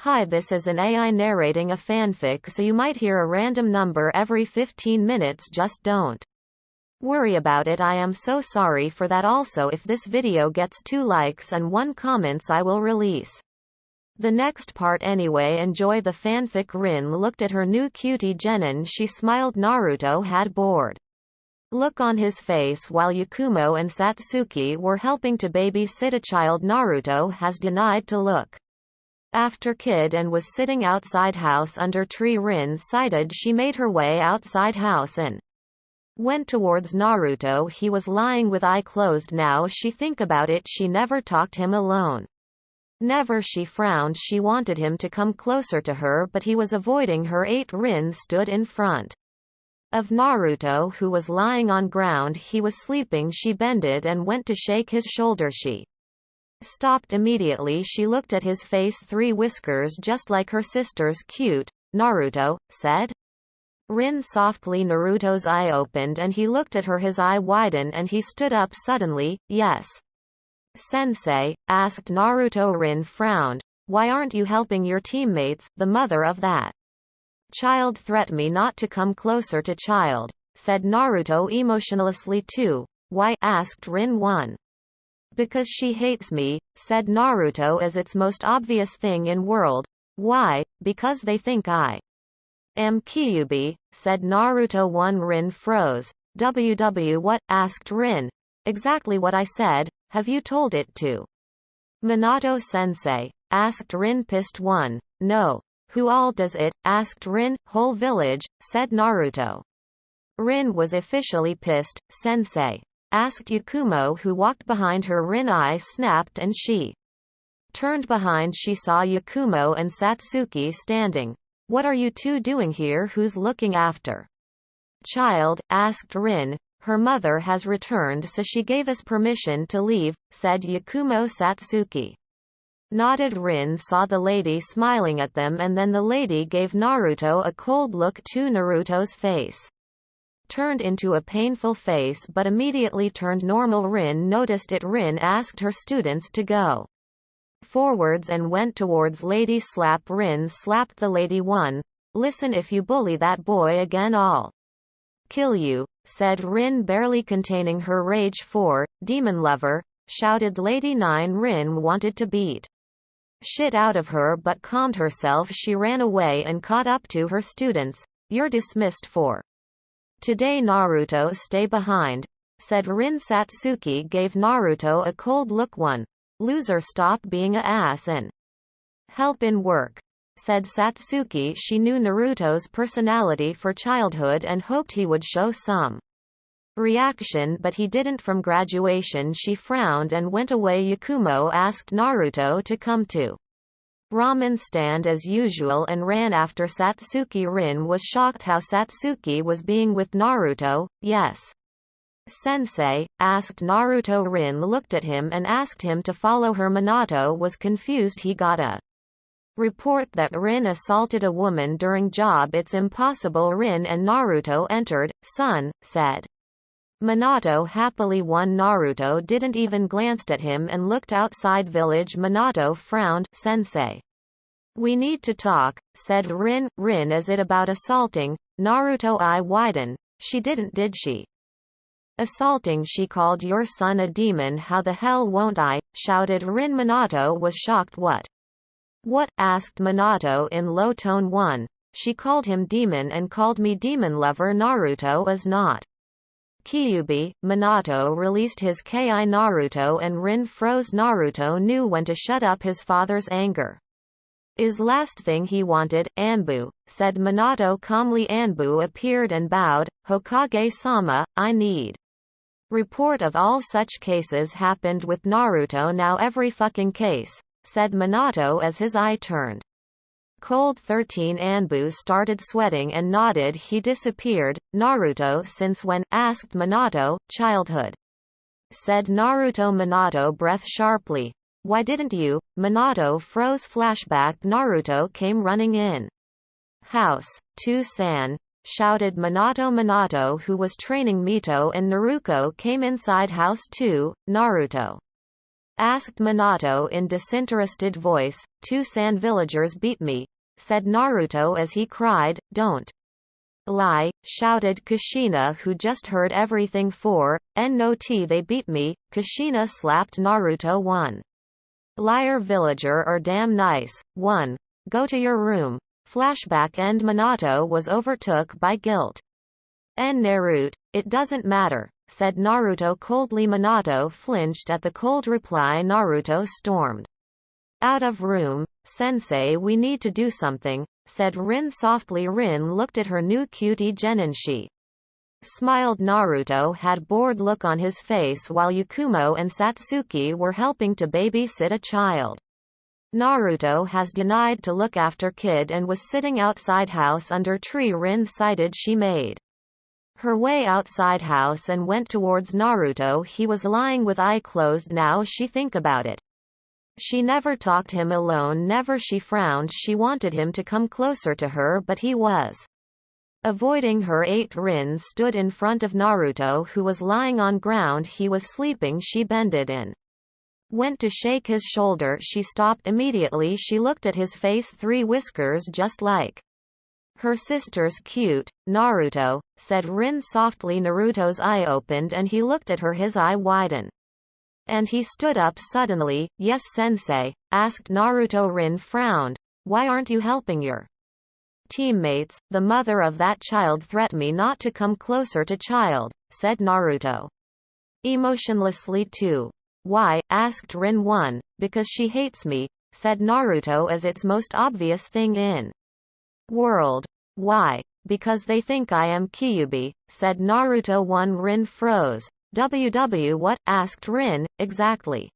Hi, this is an AI narrating a fanfic, so you might hear a random number every 15 minutes. Just don't worry about it. I am so sorry for that. Also, if this video gets 2 likes and 1 comments, I will release the next part anyway. Enjoy the fanfic. Rin looked at her new cutie Jenin. She smiled. Naruto had bored look on his face while Yakumo and Satsuki were helping to babysit a child Naruto has denied to look after kid and was sitting outside house under tree. Rin sighted. She made her way outside house and went towards Naruto. He was lying with eye closed. Now she think about it, she never talked him alone. Never. She frowned. She wanted him to come closer to her, but he was avoiding her. 8 Rin stood in front of Naruto, who was lying on ground. He was sleeping. She bended and went to shake his shoulder. She stopped immediately. She looked at his face. 3 whiskers just like her sister's. Cute, Naruto said Rin softly. Naruto's eye opened and he looked at her. His eye widened and he stood up suddenly. Yes, Sensei, asked Naruto. Rin frowned. Why aren't you helping your teammates? The mother of that child threatened me not to come closer to child, said Naruto emotionlessly. Too. Why? Asked Rin. 1. Because she hates me, said Naruto, as its most obvious thing in world. Why? Because they think I am Kyuubi, said Naruto. 1. Rin froze. What? Asked Rin. Exactly what I said. Have you told it to Minato sensei? Asked Rin, pissed. 1. No. Who all does it? Asked Rin. Whole village, said Naruto. Rin was officially pissed. Sensei? Asked Yakumo, who walked behind her. Rin eye snapped and she turned behind. She saw Yakumo and Satsuki standing. What are you 2 doing here? Who's looking after child? Asked Rin. Her mother has returned, so she gave us permission to leave, said Yakumo. Satsuki nodded. Rin saw the lady smiling at them, and then the lady gave Naruto a cold look. To Naruto's face turned into a painful face but immediately turned normal. Rin noticed it. Rin asked her students to go forwards and went towards lady. Slap. Rin slapped the lady. 1. Listen, if you bully that boy again, I'll kill you, said Rin, barely containing her rage. 4. Demon lover, shouted lady. 9. Rin wanted to beat shit out of her but calmed herself. She ran away and caught up to her students. You're dismissed for today. Naruto, stay behind, said Rin. Satsuki gave Naruto a cold look. 1. Loser, stop being a ass and help in work, said Satsuki. She knew Naruto's personality for childhood and hoped he would show some reaction, but he didn't. From graduation, she frowned and went away. Yakumo asked Naruto to come to ramen stand as usual and ran after Satsuki. Rin was shocked how Satsuki was being with Naruto. Yes, sensei? Asked Naruto. Rin looked at him and asked him to follow her. Minato was confused. He got a report that Rin assaulted a woman during job. It's impossible. Rin and Naruto entered. Son, said Minato happily. 1. Naruto didn't even glanced at him and looked outside village. Minato frowned. Sensei, we need to talk, said Rin. Rin, is it about assaulting? Naruto eye widened. She didn't, did she? Assaulting? She called your son a demon. How the hell won't I? Shouted Rin. Minato was shocked. What? What? Asked Minato in low tone. 1. She called him demon and called me demon lover. Naruto is not Kyuubi. Minato released his ki. Naruto and Rin froze. Naruto knew when to shut up his father's anger. Is last thing he wanted. Anbu, said Minato calmly. Anbu appeared and bowed. Hokage-sama, I need report of all such cases happened with Naruto now. Every fucking case, said Minato as his eye turned cold. 13. Anbu started sweating and nodded. He disappeared. Naruto, since when? Asked Minato. Childhood, said Naruto. Minato breath sharply. Why didn't you? Minato froze. Flashback. Naruto came running in house. 2. San, shouted Minato. Minato, who was training Mito and Naruto, came inside house. 2. Naruto asked Minato in disinterested voice. 2 sand villagers beat me, said Naruto as he cried, don't lie, shouted Kushina who just heard everything. 4, no tea they beat me, Kushina slapped Naruto. 1. Liar villager or damn nice. 1. Go to your room. Flashback and Minato was overtook by guilt. Naruto, it doesn't matter, said Naruto coldly. Minato flinched at the cold reply. Naruto stormed out of room. Sensei, we need to do something, said Rin softly. Rin looked at her new cutie Geninshi. Smiled. Naruto had bored look on his face while Yakumo and Satsuki were helping to babysit a child. Naruto has denied to look after kid and was sitting outside house under tree. Rin cited she made her way outside house and went towards Naruto. He was lying with eye closed. Now she think about it. She never talked him alone, never. She frowned. She wanted him to come closer to her, but he was avoiding her. 8. Rin stood in front of Naruto who was lying on ground. He was sleeping. She bended in, went to shake his shoulder. She stopped immediately. She looked at his face. 3 whiskers just like her sister's. Cute, Naruto, said Rin softly. Naruto's eye opened and he looked at her. His eye widened and he stood up suddenly. Yes, sensei, asked Naruto. Rin frowned. Why aren't you helping your teammates? The mother of that child threatened me not to come closer to child, said Naruto emotionlessly. 2. Why? Asked Rin. 1. Because she hates me, said Naruto as its most obvious thing in world. Why? Because they think I am Kyuubi, said Naruto. 1. Rin froze. What? Asked Rin. Exactly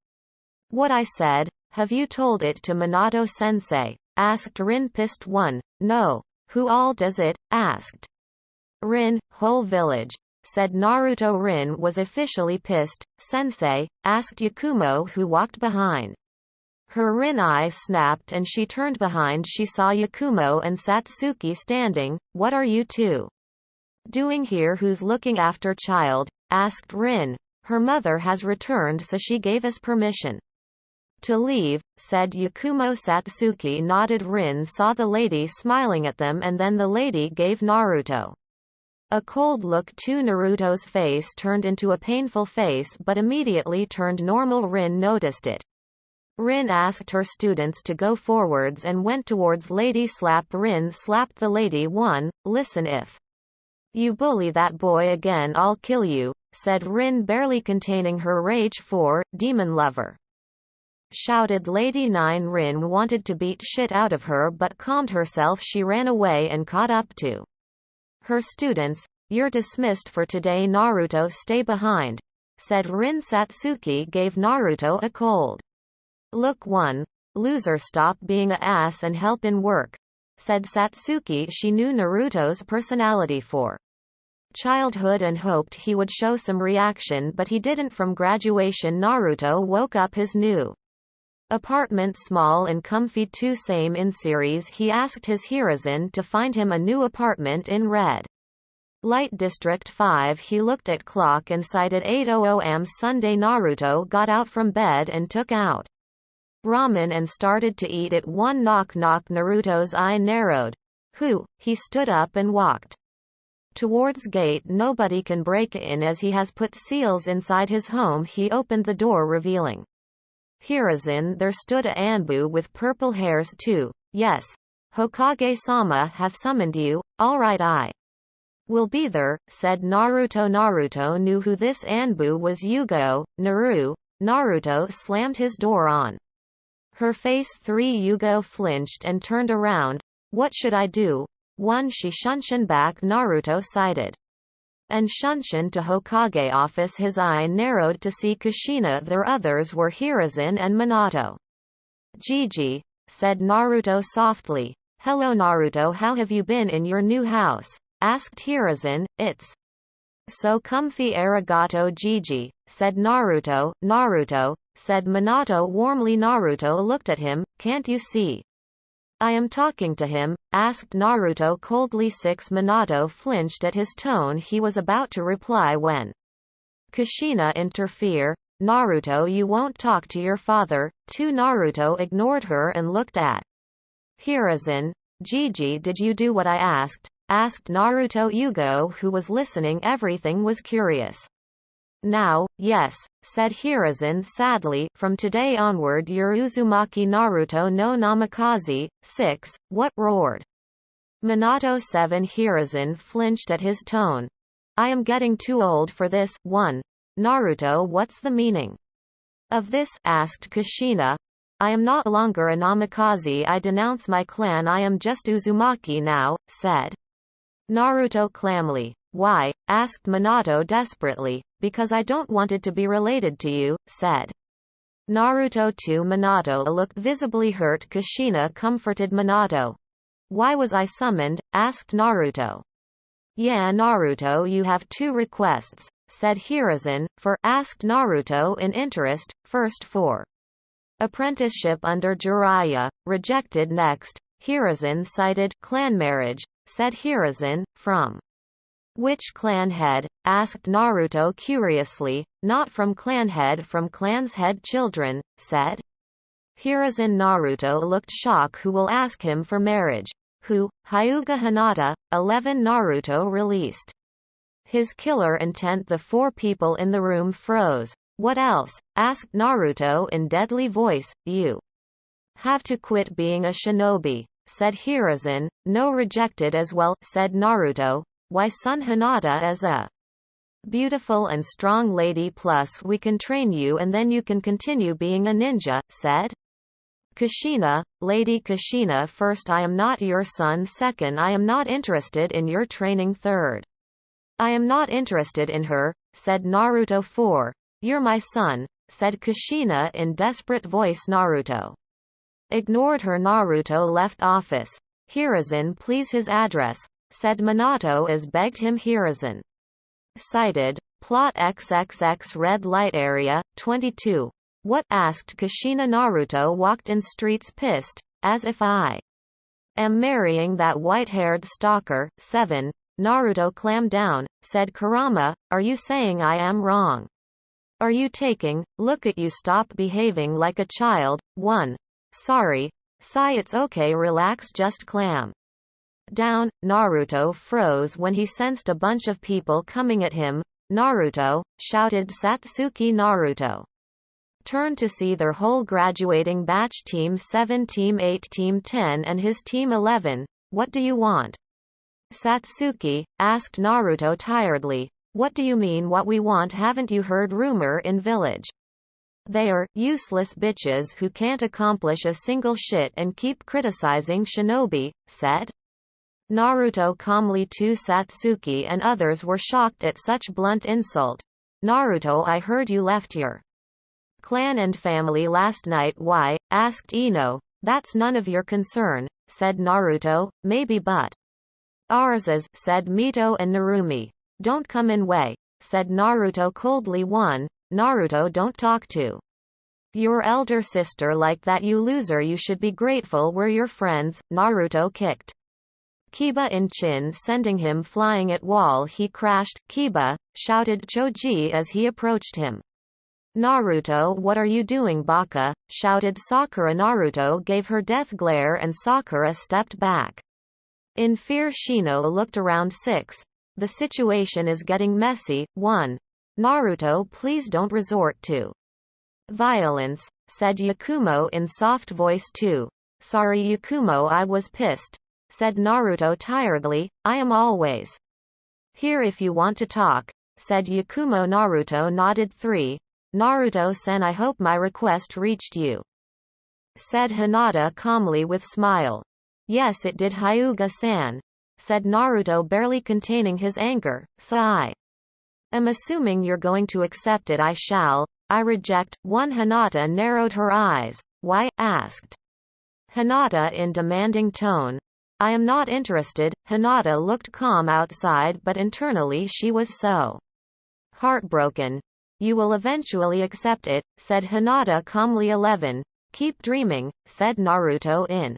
what I said. Have you told it to Minato sensei? Asked Rin pissed. 1. No. Who all does it? Asked Rin. Whole village, said Naruto. Rin was officially pissed. Sensei? Asked Yakumo who walked behind her. Rin eye snapped and she turned behind. She saw Yakumo and Satsuki standing. What are you two doing here? Who's looking after child? Asked Rin. Her mother has returned so she gave us permission to leave, said Yakumo. Satsuki nodded. Rin saw the lady smiling at them and then the lady gave Naruto a cold look too. Naruto's face turned into a painful face but immediately turned normal. Rin noticed it. Rin asked her students to go forwards and went towards lady. Slap. Rin slapped the lady. 1. Listen, if you bully that boy again I'll kill you, said Rin barely containing her rage. 4. Demon lover, shouted lady. 9. Rin wanted to beat shit out of her but calmed herself. She ran away and caught up to her students. You're dismissed for today. Naruto, stay behind, said Rin. Satsuki gave Naruto a cold look. 1. Loser, stop being a ass and help in work, said Satsuki. She knew Naruto's personality for childhood and hoped he would show some reaction but he didn't. From graduation Naruto woke up his new apartment small and comfy. 2. Same in series. He asked his Hiruzen to find him a new apartment in Red Light District. 5. He looked at clock and cited 8:00 am. Sunday. Naruto got out from bed and took out ramen and started to eat it. 1. Knock knock. Naruto's eye narrowed. Who? He stood up and walked towards gate. Nobody can break in as he has put seals inside his home. He opened the door revealing Hiruzen. There stood a Anbu with purple hairs. 2. Yes. Hokage-sama has summoned you. Alright, I will be there, said Naruto. Naruto knew who this Anbu was. Yugo, Naruto slammed his door on her face. 3. Yugo flinched and turned around. What should I do? 1. She shunshin back. Naruto cited and shunshin to Hokage office. His eye narrowed to see Kushina. Their others were Hiruzen and Minato. Gigi, said Naruto softly. Hello Naruto, how have you been in your new house? Asked Hiruzen. It's so comfy. Arigato Gigi, said Naruto. Naruto, said Minato warmly. Naruto looked at him. Can't you see I am talking to him? Asked Naruto coldly. 6. Minato flinched at his tone. He was about to reply when Kushina interfered. Naruto, you won't talk to your father. 2. Naruto ignored her and looked at Hiruzen. Gigi, did you do what I asked? Asked Naruto. Yugo, who was listening everything, was curious. Now, yes, said Hiruzen sadly, from today onward you're Uzumaki Naruto no Namikaze. 6. What? Roared Minato. 7. Hiruzen flinched at his tone. I am getting too old for this. 1. Naruto, what's the meaning of this? Asked Kushina. I am not longer a Namikaze. I denounce my clan. I am just Uzumaki now, said Naruto calmly. Why? Asked Minato desperately. Because I don't want it to be related to you, said Naruto. 2. Minato looked visibly hurt. Kushina comforted Minato. Why was I summoned? Asked Naruto. Yeah, Naruto, you have 2 requests, said Hiruzen. For? Asked Naruto in interest. First, for apprenticeship under Jiraiya, rejected. Next, Hiruzen cited clan marriage, said Hiruzen. From which clan head? Asked Naruto curiously. Not from clan head, from clan's head children, said Hiruzen. Naruto looked shocked. Who will ask him for marriage? Who? Hyuga Hinata. 11. Naruto released his killer intent. The 4 people in the room froze. What else? Asked Naruto in deadly voice. You have to quit being a shinobi, said Hiruzen. No, rejected as well, said Naruto. Why? Son, Hinata is a beautiful and strong lady, plus we can train you and then you can continue being a ninja, said Kushina. Lady Kushina. First, I am not your son. Second, I am not interested in your training. Third, I am not interested in her, said Naruto. 4. You're my son, said Kushina in desperate voice. Naruto ignored her. Naruto left office. Hiruzen, please, his address, said Minato as begged him. Hiruzen cited plot XXX red light area. 22. What? Asked Kushina. Naruto walked in streets pissed, as if I am marrying that white-haired stalker. 7. Naruto clammed down, said Kurama, are you saying I am wrong? Are you taking? Look at you, stop behaving like a child. 1. Sorry. Sigh, it's okay, relax, just clam down. Naruto froze when he sensed a bunch of people coming at him. Naruto, shouted Satsuki. Naruto turned to see their whole graduating batch, Team 7, Team 8, Team 10 and his Team 11. What do you want? Satsuki asked Naruto tiredly. What do you mean what we want? Haven't you heard rumor in village? They are useless bitches who can't accomplish a single shit and keep criticizing shinobi, said Naruto calmly. 2. Satsuki and others were shocked at such blunt insult. Naruto, I heard you left your clan and family last night. Why? Asked Ino. That's none of your concern, said Naruto. Maybe, but ours is, said Mito and Narumi. Don't come in way, said Naruto coldly. 1. Naruto, don't talk to your elder sister like that, you loser. You should be grateful we're your friends. Naruto kicked Kiba in chin, sending him flying at wall. He crashed. Kiba, shouted Choji as he approached him. Naruto, what are you doing, Baka? Shouted Sakura. Naruto gave her death glare and Sakura stepped back. In fear, Shino looked around. 6. The situation is getting messy. 1. Naruto, please don't resort to violence, said Yakumo in soft voice. 2. Sorry Yakumo, I was pissed, said Naruto tiredly. I am always here if you want to talk, said Yakumo. Naruto nodded. 3. Naruto-sen, I hope my request reached you, said Hinata calmly with smile. Yes, it did, Hyuga-san, said Naruto, barely containing his anger. So I am assuming you're going to accept it. I shall. I reject. 1. Hinata narrowed her eyes. Why? Asked Hinata in demanding tone. I am not interested. Hinata looked calm outside, but internally she was so heartbroken. You will eventually accept it, said Hinata calmly. 11. Keep dreaming, said Naruto in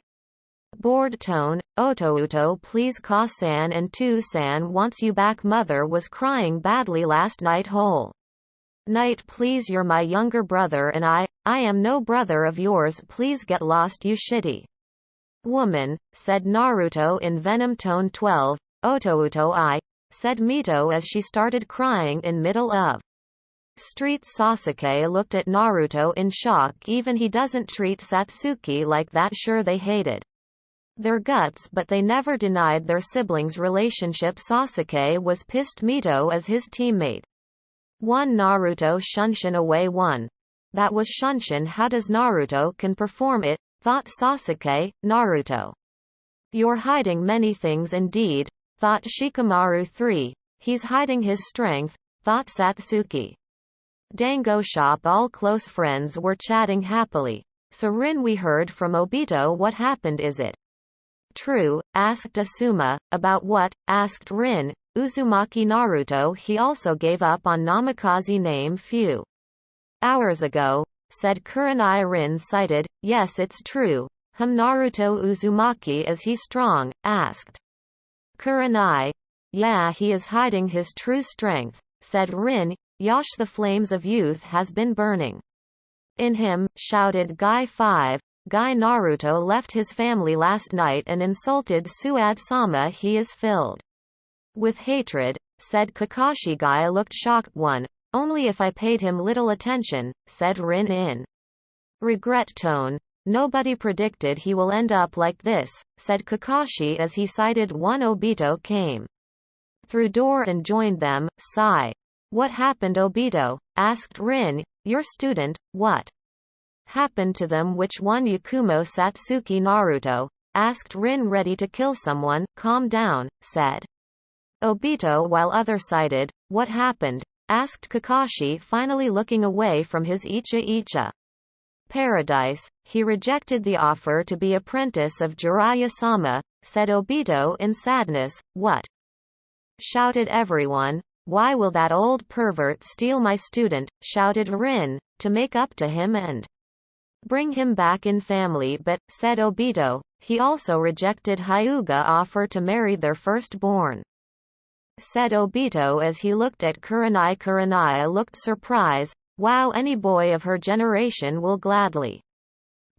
bored tone. Otouto, please, Ka-san, and 2-san wants you back. Mother was crying badly last night. Whole Knight, please, you're my younger brother and I am no brother of yours, please get lost, you shitty woman, said Naruto in Venom Tone 12. Otouto I, said Mito as she started crying in middle of street. Sasuke looked at Naruto in shock. Even he doesn't treat Satsuki like that. Sure, they hated their guts, but they never denied their siblings' relationship. Sasuke was pissed. Mito as his teammate. 1 Naruto Shunshin away 1. That was Shunshin. How does Naruto can perform it? Thought Sasuke. Naruto, you're hiding many things indeed. Thought Shikamaru. 3. He's hiding his strength. Thought Satsuki. Dango shop. All close friends were chatting happily. So Rin, we heard from Obito. What happened? Is it true? Asked Asuma. About what? Asked Rin. Uzumaki. Naruto, he also gave up on Namikaze name few hours ago, said Kurenai. Rin cited, yes, it's true. Naruto Uzumaki, is he strong? Asked Kurenai. Yeah, he is hiding his true strength, said Rin. Yosh, the flames of youth has been burning in him, shouted Guy 5. Guy, Naruto left his family last night and insulted Suad-sama. He is filled with hatred, said Kakashi. Guy looked shocked. 1. Only if I paid him little attention, said Rin in regret tone. Nobody predicted he will end up like this, said Kakashi as he cited 1. Obito came through door and joined them. Sigh. What happened? Obito asked Rin. Your student, what happened to them? Which one? Yakumo Satsuki. Naruto asked Rin. Ready to kill someone. Calm down, said Obito while other sided. What happened? Asked Kakashi, finally looking away from his Icha paradise. He rejected the offer to be apprentice of Jiraiya-sama, said Obito in sadness. What? Shouted everyone. Why will that old pervert steal my student? Shouted Rin, to make up to him and bring him back in family. But, said Obito, he also rejected Hyuga offer to marry their firstborn, said Obito as he looked at Kurenai. Kurenai looked surprised. Wow, any boy of her generation will gladly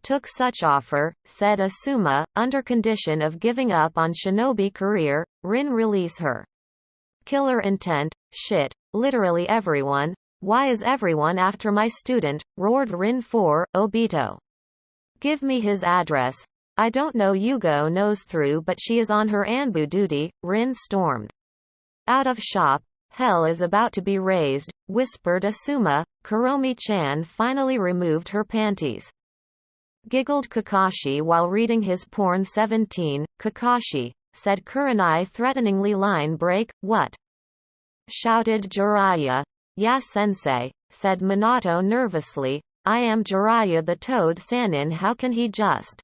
took such offer, said Asuma, under condition of giving up on shinobi career. Rin, release her. Killer intent. Shit. Literally everyone. Why is everyone after my student? Roared Rin. 4. Obito, give me his address. I don't know. Yugo knows through, but she is on her Anbu duty. Rin stormed out of shop. Hell is about to be raised, whispered Asuma. Kuromi-chan finally removed her panties, giggled Kakashi while reading his porn. 17. Kakashi, said Kurenai threateningly. Line break. What? Shouted Jiraiya. Yeah, sensei, said Minato nervously. I am Jiraiya the Toad Sannin. How can he just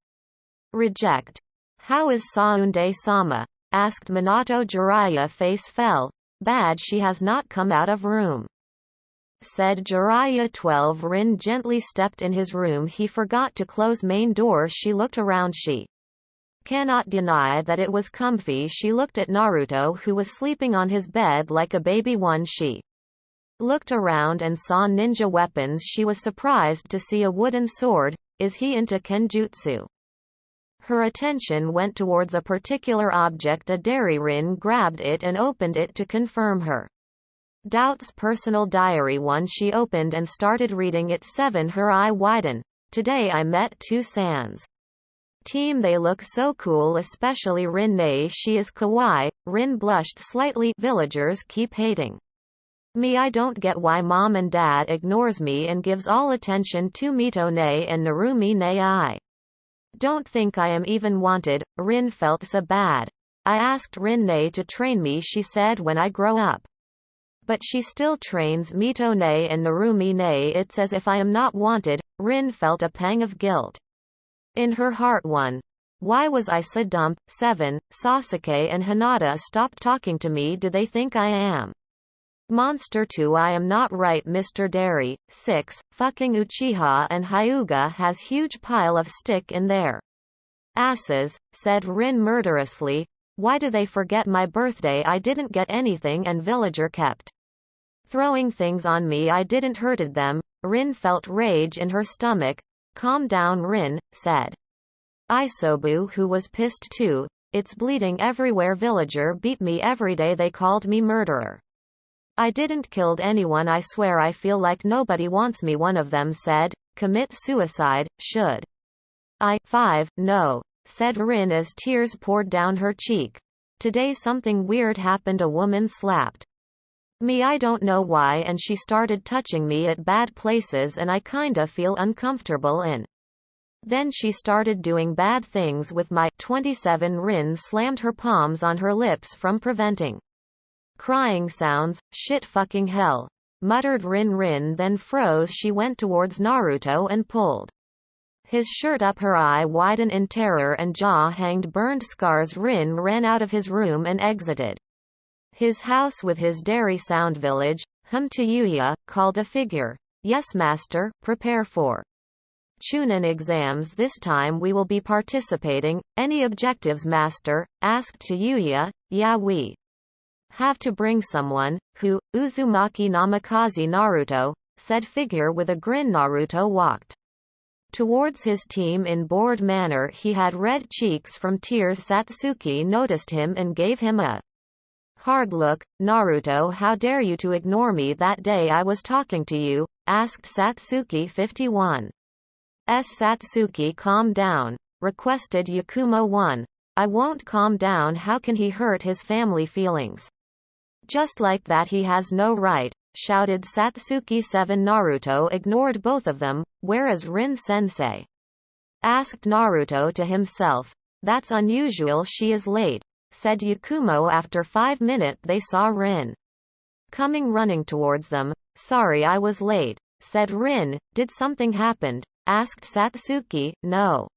reject? How is Saunde-sama? Asked Minato. Jiraiya face fell. Bad, she has not come out of room, said Jiraiya. 12. Rin gently stepped in his room. He forgot to close main door. She looked around. She cannot deny that it was comfy. She looked at Naruto, who was sleeping on his bed like a baby. 1. She looked around and saw ninja weapons. She was surprised to see a wooden sword. Is he into kenjutsu? Her attention went towards a particular object, a dairy. Rin grabbed it and opened it to confirm her doubts. Personal diary. 1. She opened and started reading it. 7. Her eye widened. Today I met 2 Sans team. They look so cool, especially Rin. Nay, she is kawaii. Rin blushed slightly. Villagers keep hating me. I don't get why mom and dad ignores me and gives all attention to Mito Nei and Narumi Nei. I don't think I am even wanted. Rin felt so bad. I asked Rin Nei to train me, she said, when I grow up. But she still trains Mito Nei and Narumi Nei. It's as if I am not wanted. Rin felt a pang of guilt in her heart. 1. Why was I so dumb? 7. Sasuke and Hinata stopped talking to me. Do they think I am monster too? I am not right, Mr. Dairy. 6. Fucking Uchiha and Hyuga has huge pile of stick in their asses, said Rin murderously. Why do they forget my birthday? I didn't get anything and villager kept Throwing things on me I didn't hurted them. Rin felt rage in her stomach. Calm down Rin, said Isobu, who was pissed too. It's bleeding everywhere. Villager beat me every day. They called me murderer. I didn't killed anyone. I swear I feel like nobody wants me. One of them said, commit suicide, should I? 5, no, said Rin as tears poured down her cheek. Today something weird happened. A woman slapped me. I don't know why, and she started touching me at bad places and I kinda feel uncomfortable in. Then she started doing bad things with my 27. Rin slammed her palms on her lips from preventing crying sounds. Shit fucking hell, muttered Rin then froze. She went towards Naruto and pulled his shirt up. Her eye widened in terror and jaw hanged burned scars. Rin ran out of his room and exited his house with his dairy sound. Village, to Yuya, called a figure. Yes master, prepare for Chunin exams. This time we will be participating. Any objectives master? Asked Yuya. Yeah, we have to bring someone. Who? Uzumaki Namikaze. Naruto, said figure with a grin. Naruto walked towards his team in bored manner. He had red cheeks from tears. Satsuki noticed him and gave him a hard look. Naruto, how dare you to ignore me? That day I was talking to you, asked Satsuki. 51. Satsuki, calm down, requested Yakumo. 1. I won't calm down. How can he hurt his family feelings just like that? He has no right, shouted Satsuki. 7. Naruto ignored both of them, whereas Rin-sensei asked Naruto to himself. That's unusual. She is late, said Yakumo. After 5 minutes they saw Rin coming running towards them. Sorry I was late, said Rin. Did something happen? Asked Satsuki. No.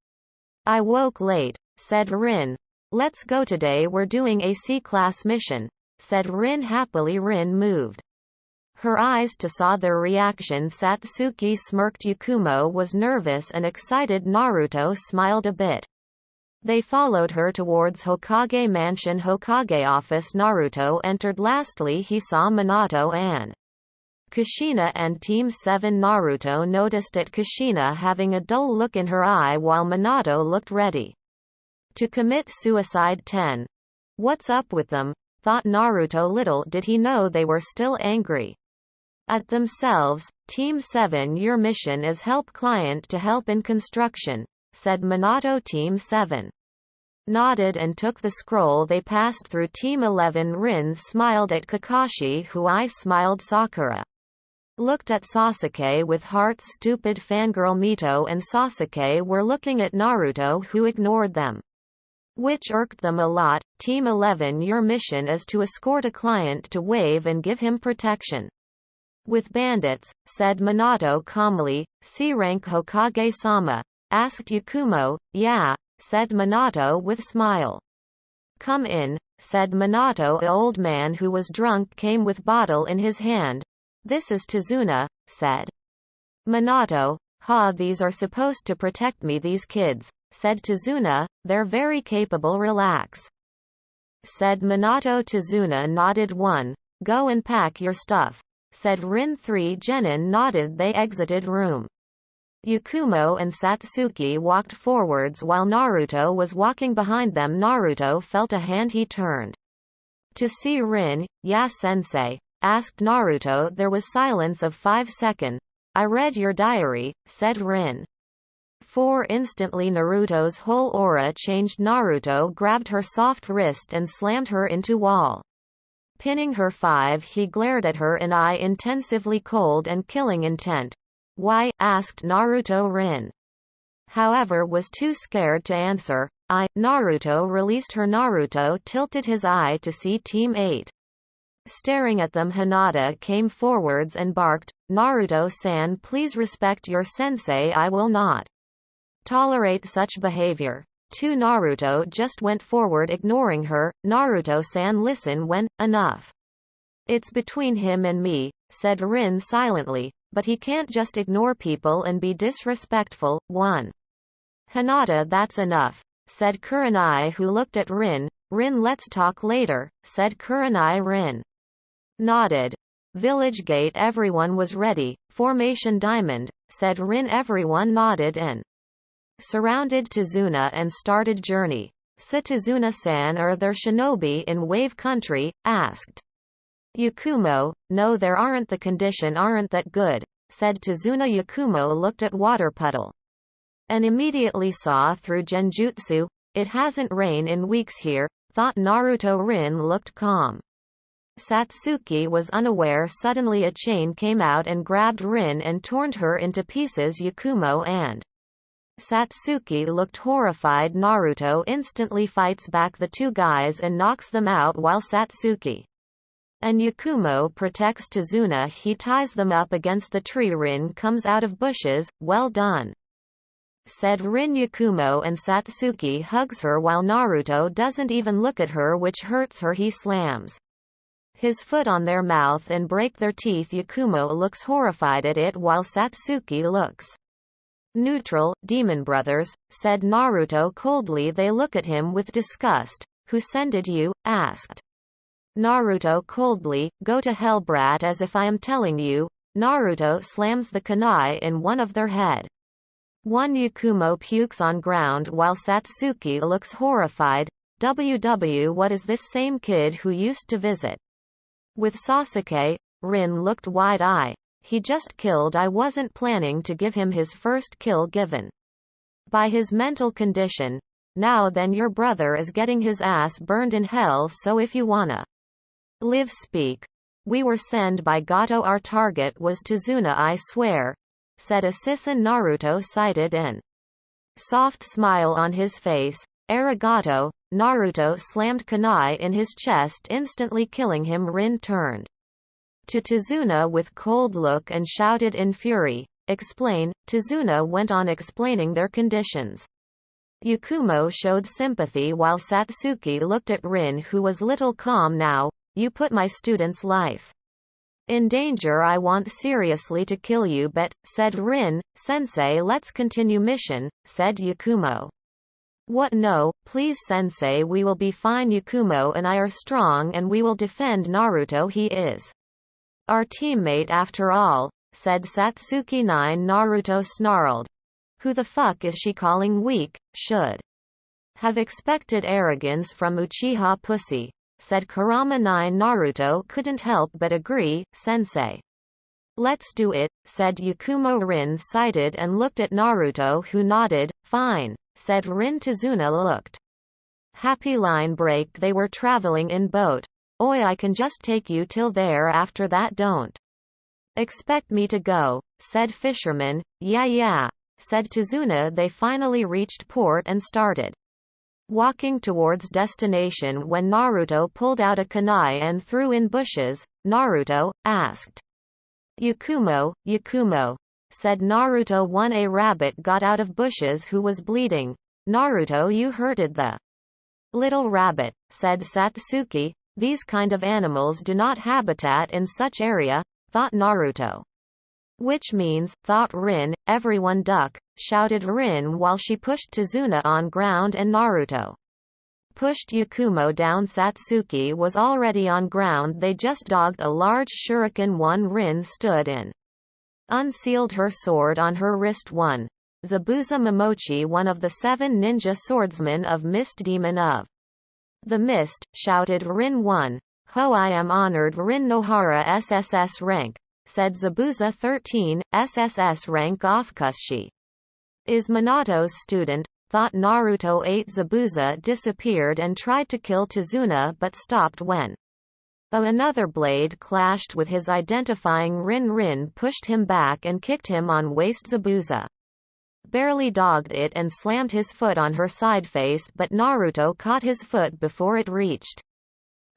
I woke late, said Rin. Let's go. Today we're doing a C-class mission, said Rin happily. Rin moved her eyes to saw their reaction. Satsuki smirked. Yakumo was nervous and excited. Naruto smiled a bit. They followed her towards Hokage Mansion. Hokage office. Naruto entered. Lastly he saw Minato and Kushina and Team 7. Naruto noticed at Kushina having a dull look in her eye while Minato looked ready to commit suicide. 10. What's up with them? Thought Naruto. Little did he know they were still angry at themselves. Team 7, your mission is help client to help in construction, said Minato. Team 7 nodded and took the scroll. They passed through. Team 11. Rin smiled at Kakashi, who I smiled. Sakura looked at Sasuke with hearts. Stupid fangirl. Mito and Sasuke were looking at Naruto, who ignored them, which irked them a lot. Team 11, your mission is to escort a client to Wave and give him protection with bandits, said Minato calmly. C-rank Hokage-sama? Asked Yakumo. Yeah, said Minato with smile. Come in, said Minato. A old man who was drunk came with bottle in his hand. This is Tazuna, said Minato. Ha, these are supposed to protect me. These kids, said Tazuna. They're very capable. Relax, said Minato. Tazuna nodded. 1. Go and pack your stuff, said Rin. 3. Genin nodded. They exited room. Yakumo and Satsuki walked forwards while Naruto was walking behind them. Naruto felt a hand. He turned to see Rin. Yeah sensei, asked Naruto. There was silence of 5 seconds. I read your diary, said Rin. 4. Instantly Naruto's whole aura changed. Naruto grabbed her soft wrist and slammed her into wall, pinning her. 5. He glared at her, an eye intensively cold and killing intent. Why? Asked Naruto. Rin, however, was too scared to answer. Naruto released her. Naruto tilted his eye to see Team 8 staring at them. Hinata came forwards and barked, Naruto-san, please respect your sensei. I will not tolerate such behavior. 2. Naruto just went forward ignoring her. Naruto-san, listen when, enough. It's between him and me, said Rin silently, but he can't just ignore people and be disrespectful. 1. Hinata, that's enough, said Kurenai, who looked at Rin. Rin, let's talk later, said Kurenai. Rin nodded. Village gate. Everyone was ready. Formation diamond, said Rin. Everyone nodded and surrounded Tizuna and started journey. "Sa Tizuna-san, are there shinobi in Wave Country?" asked Yakumo. "No, there aren't. The condition aren't that good," said Tizuna. Yakumo looked at water puddle and immediately saw through genjutsu. "It hasn't rained in weeks here," thought Naruto. Rin looked calm. Satsuki was unaware. Suddenly a chain came out and grabbed Rin and torn her into pieces. Yakumo and Satsuki looked horrified. Naruto instantly fights back the two guys and knocks them out while Satsuki and Yakumo protects Tizuna. He ties them up against the tree. Rin comes out of bushes. "Well done," said Rin. Yakumo and Satsuki hugs her while Naruto doesn't even look at her, which hurts her. He slams his foot on their mouth and break their teeth. Yakumo looks horrified at it while Satsuki looks neutral. "Demon brothers," said Naruto coldly. They look at him with disgust. "Who sended you?" asked Naruto coldly. "Go to hell, brat, as if I am telling you." Naruto slams the kunai in one of their head. One Yakumo pukes on ground while Satsuki looks horrified. What is this same kid who used to visit with Sasuke?" Rin looked wide-eyed. "He just killed. I wasn't planning to give him his first kill given by his mental condition. Now then, your brother is getting his ass burned in hell, so if you wanna live, speak." "We were sent by Gato. Our target was Tizuna, I swear," said Assassin. Naruto cited an soft smile on his face. "Arigato." Naruto slammed kunai in his chest, instantly killing him. Rin turned to Tizuna with cold look and shouted in fury, "Explain." Tizuna went on explaining their conditions. Yakumo showed sympathy while Satsuki looked at Rin, who was little calm now. "You put my student's life in danger. I want seriously to kill you, but," said Rin. "Sensei, let's continue mission," said Yakumo. "What? No, please sensei, we will be fine. Yakumo and I are strong and we will defend Naruto. He is our teammate after all," said Satsuki. 9. Naruto snarled. "Who the fuck is she calling weak? Should have expected arrogance from Uchiha pussy," said Kurama. 9. Naruto couldn't help but agree. "Sensei, let's do it," said Yakumo. Rin sighed and looked at Naruto, who nodded. "Fine," said Rin. Tizuna looked happy. Line break. They were traveling in boat. "Oi, I can just take you till there. After that don't expect me to go," said Fisherman. Yeah, said Tizuna. They finally reached port and started walking towards destination when Naruto pulled out a kunai and threw in bushes. Naruto asked Yakumo, said Naruto. "One a rabbit got out of bushes who was bleeding." Naruto, "You hurted the little rabbit," said Satsuki. "These kind of animals do not habitat in such area," thought Naruto. "Which means," thought Rin. "Everyone duck," shouted Rin while she pushed Tizuna on ground and Naruto pushed Yakumo down. Satsuki was already on ground. They just dogged a large shuriken. One Rin stood in, unsealed her sword on her wrist. One Zabuza Momochi, one of the 7 ninja swordsmen of Mist, Demon of the Mist, shouted Rin. "One ho, I am honored." Rin Nohara SSS rank, said Zabuza. 13 SSS rank off, cuz she is Minato's student, thought Naruto. 8 Zabuza disappeared and tried to kill Tizuna but stopped when another blade clashed with his, identifying Rin. Rin pushed him back and kicked him on waist. Zabuza barely dogged it and slammed his foot on her side face, but Naruto caught his foot before it reached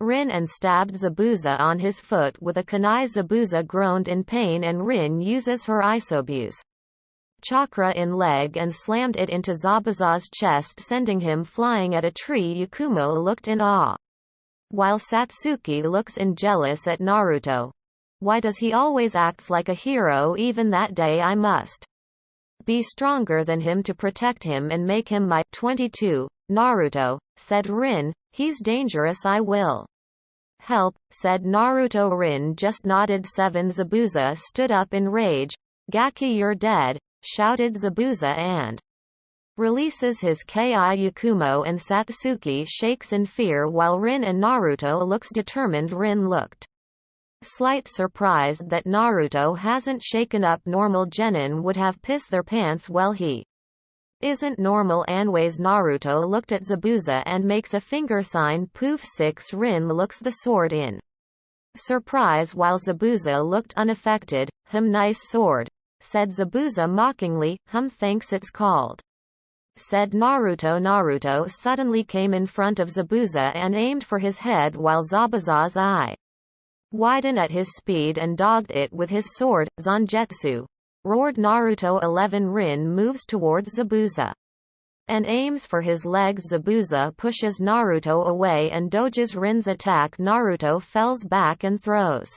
Rin and stabbed Zabuza on his foot with a kunai. Zabuza groaned in pain and Rin uses her isobuse chakra in leg and slammed it into Zabuza's chest, sending him flying at a tree. Yakumo looked in awe, while Satsuki looks in jealous at Naruto. Why does he always act like a hero? Even that day I must be stronger than him to protect him and make him my 22. Naruto, said Rin, he's dangerous. I will Help, said Naruto. Rin just nodded. 7. Zabuza stood up in rage. Gaki, you're dead, shouted Zabuza and releases his ki. Yakumo and Satsuki shakes in fear while Rin and Naruto looks determined. Rin looked slight surprised that Naruto hasn't shaken up. Normal genin would have pissed their pants. Well, he isn't normal anyways. Naruto looked at Zabuza and makes a finger sign. Poof. 6. Rin looks the sword in surprise while Zabuza looked unaffected. Nice sword, said Zabuza mockingly. Thanks, it's called, said Naruto. Naruto suddenly came in front of Zabuza and aimed for his head while Zabuza's eye widened at his speed and dogged it with his sword. Zangetsu, roared Naruto. 11. Rin moves towards Zabuza and aims for his legs. Zabuza pushes Naruto away and dodges Rin's attack. Naruto falls back and throws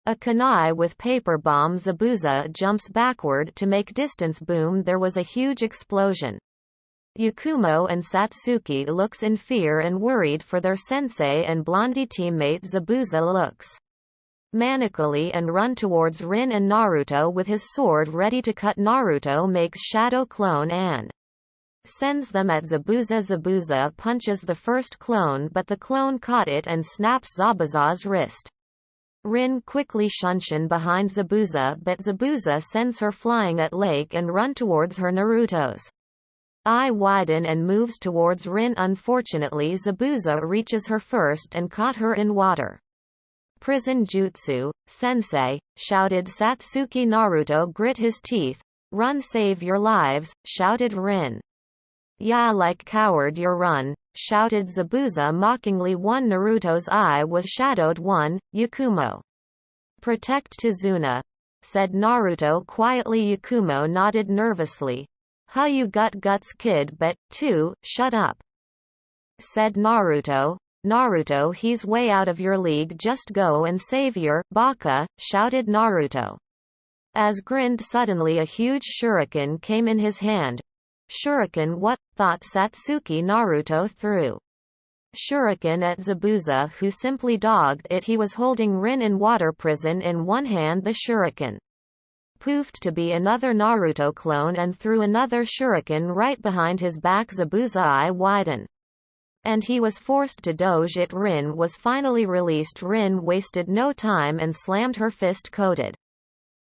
a kunai with paper bomb. Zabuza jumps backward to make distance. Boom. There was a huge explosion. Yakumo and Satsuki looks in fear and worried for their sensei and blondie teammate. Zabuza looks manically and run towards Rin and Naruto with his sword ready to cut. Naruto makes shadow clone and sends them at Zabuza. Zabuza punches the first clone but the clone caught it and snaps Zabuza's wrist. Rin quickly shunshin behind Zabuza but Zabuza sends her flying at Lake and run towards her. Naruto's eye widen and moves towards Rin. Unfortunately, Zabuza reaches her first and caught her in water. Prison jutsu, sensei, shouted Satsuki. Naruto grit his teeth. Run, save your lives, shouted Rin. Yeah, like coward you run, shouted Zabuza mockingly. 1. Naruto's eye was shadowed. 1. Yakumo, protect Tizuna, said Naruto quietly. Yakumo nodded nervously. Huh, you got guts, kid, but 2. Shut up, said Naruto. Naruto, he's way out of your league. Just go and save your baka, shouted Naruto. As grinned suddenly a huge shuriken came in his hand. Shuriken, what? Thought Satsuki. Naruto threw shuriken at Zabuza who simply dogged it. He was holding Rin in water prison in one hand. The shuriken poofed to be another Naruto clone and threw another shuriken right behind his back. Zabuza eye widen and he was forced to dodge it. Rin was finally released. Rin wasted no time and slammed her fist coated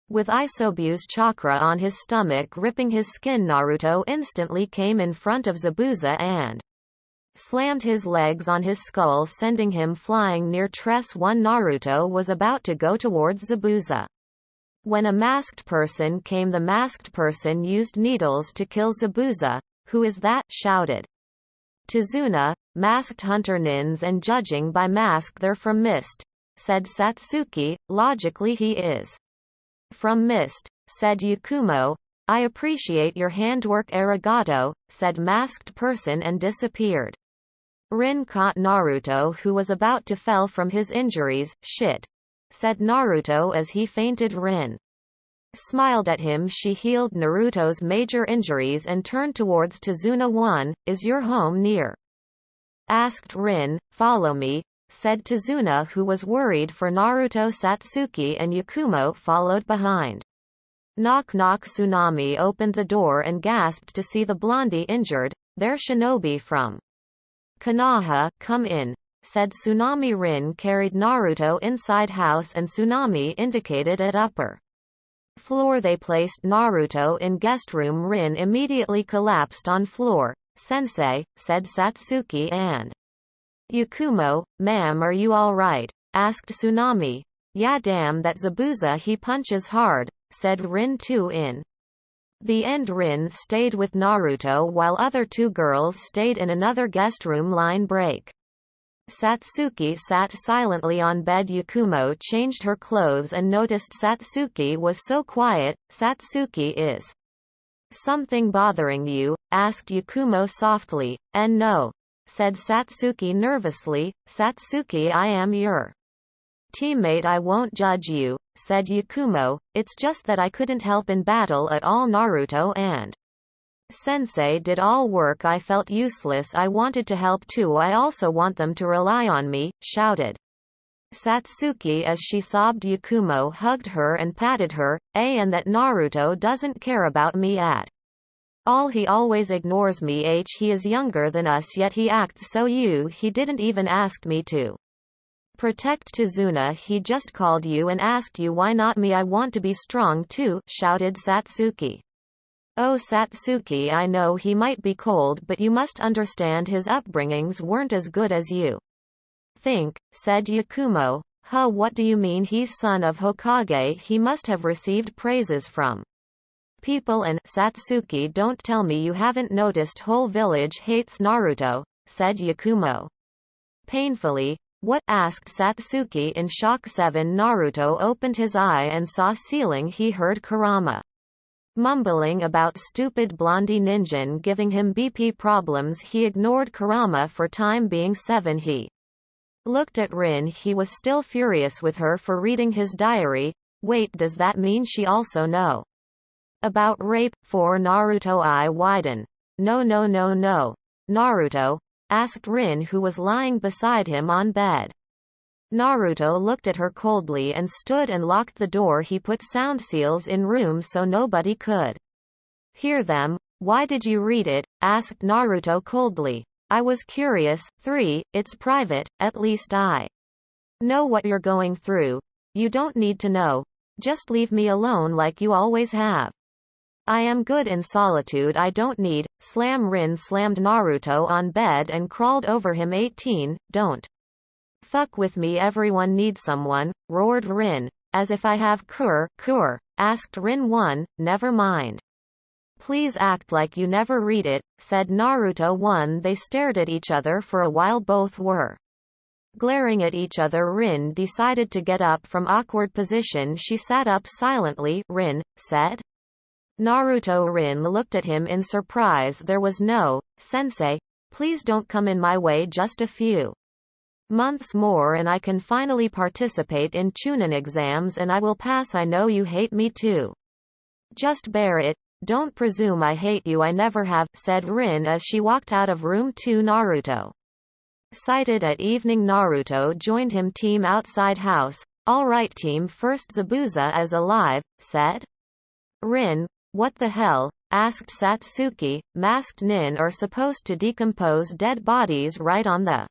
with Isobu's chakra on his stomach, ripping his skin. Naruto instantly came in front of Zabuza and slammed his legs on his skull, sending him flying near. 1. Naruto was about to go towards Zabuza when a masked person came. The masked person used needles to kill Zabuza. Who is that? Shouted Tizuna. Masked hunter nins, and judging by mask they're from Mist, said Satsuki. Logically he is from Mist, said Yakumo. I appreciate your handwork. Arigato, said masked person and disappeared. Rin caught Naruto who was about to fall from his injuries. Shit, said Naruto as he fainted. Rin smiled at him. She healed Naruto's major injuries and turned towards Tizuna. 1. Is your home near? Asked Rin. Follow me, said Tizuna who was worried for Naruto. Satsuki and Yakumo followed behind. Knock knock. Tsunami opened the door and gasped to see the blondie injured. They're shinobi from Konoha. Come in, said Tsunami. Rin carried Naruto inside house and Tsunami indicated at upper floor. They placed Naruto in guest room. Rin immediately collapsed on floor. Sensei, said Satsuki and Yakumo. Ma'am, are you alright? Asked Tsunami. Yeah, damn that Zabuza, he punches hard, said Rin. 2. In the end, Rin stayed with Naruto while other 2 girls stayed in another guest room. Line break. Satsuki sat silently on bed. Yakumo changed her clothes and noticed Satsuki was so quiet. Satsuki, is something bothering you? Asked Yakumo softly. And no, said Satsuki nervously. Satsuki, I am your teammate. I won't judge you, said Yakumo. It's just that I couldn't help in battle at all. Naruto and Sensei did all work. I felt useless. I wanted to help too. I also want them to rely on me, shouted Satsuki as she sobbed. Yakumo hugged her and patted her, and that Naruto doesn't care about me at all. He always ignores me. He is younger than us yet he acts so he didn't even ask me to protect Tazuna. He just called you and asked you why not me. I want to be strong too, shouted Satsuki. Oh Satsuki, I know he might be cold but you must understand his upbringings weren't as good as you think, said Yakumo. Huh, what do you mean? He's son of Hokage, he must have received praises from people and Satsuki, don't tell me you haven't noticed whole village hates Naruto, said Yakumo. Painfully. What? Asked Satsuki in shock. 7 Naruto opened his eye and saw ceiling. He heard Kurama mumbling about stupid blondie ninjin giving him BP problems. He ignored Kurama for time being. 7 He looked at Rin. He was still furious with her for reading his diary. Wait, does that mean she also know about rape? 4 Naruto eye widen. No. Naruto? Asked Rin, who was lying beside him on bed. Naruto looked at her coldly and stood and locked the door. He put sound seals in rooms so nobody could hear them. Why did you read it? Asked Naruto coldly. I was curious. 3 It's private, at least I know what you're going through. You don't need to know. Just leave me alone like you always have. I am good in solitude. I don't need. Slam. Rin slammed Naruto on bed and crawled over him. 18 Don't fuck with me, everyone needs someone, roared Rin. As if I have cure, asked Rin. 1 Never mind. Please act like you never read it, said Naruto. 1 They stared at each other for a while. Both were glaring at each other. Rin decided to get up from awkward position. She sat up silently. Rin said. Naruto. Rin looked at him in surprise. There was no, sensei, please don't come in my way. Just a few months more and I can finally participate in Chunin exams and I will pass. I know you hate me too. Just bear it. Don't presume I hate you. I never have, said Rin as she walked out of room 2. Naruto sighted at evening. Naruto joined him. Team outside house. All right team first. Zabuza is alive, said Rin. What the hell? Asked Satsuki. Masked nin are supposed to decompose dead bodies right on the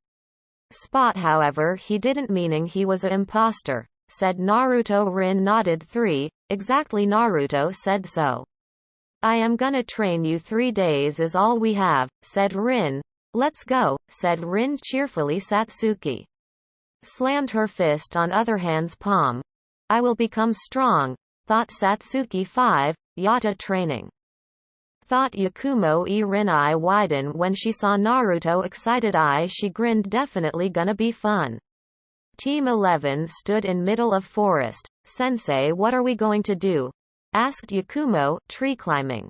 spot. However, he didn't, meaning he was a imposter, said Naruto. Rin nodded. 3 Exactly. Naruto said so. I am gonna train you. 3 days is all we have, said Rin. Let's go, said Rin cheerfully. Satsuki slammed her fist on other hand's palm. I will become strong, thought Satsuki. 5 Yata training, thought Yakumo. Rin eye widen when she saw Naruto excited eye. She grinned. Definitely gonna be fun. Team 11 stood in middle of forest. Sensei, what are we going to do? Asked Yakumo. Tree climbing,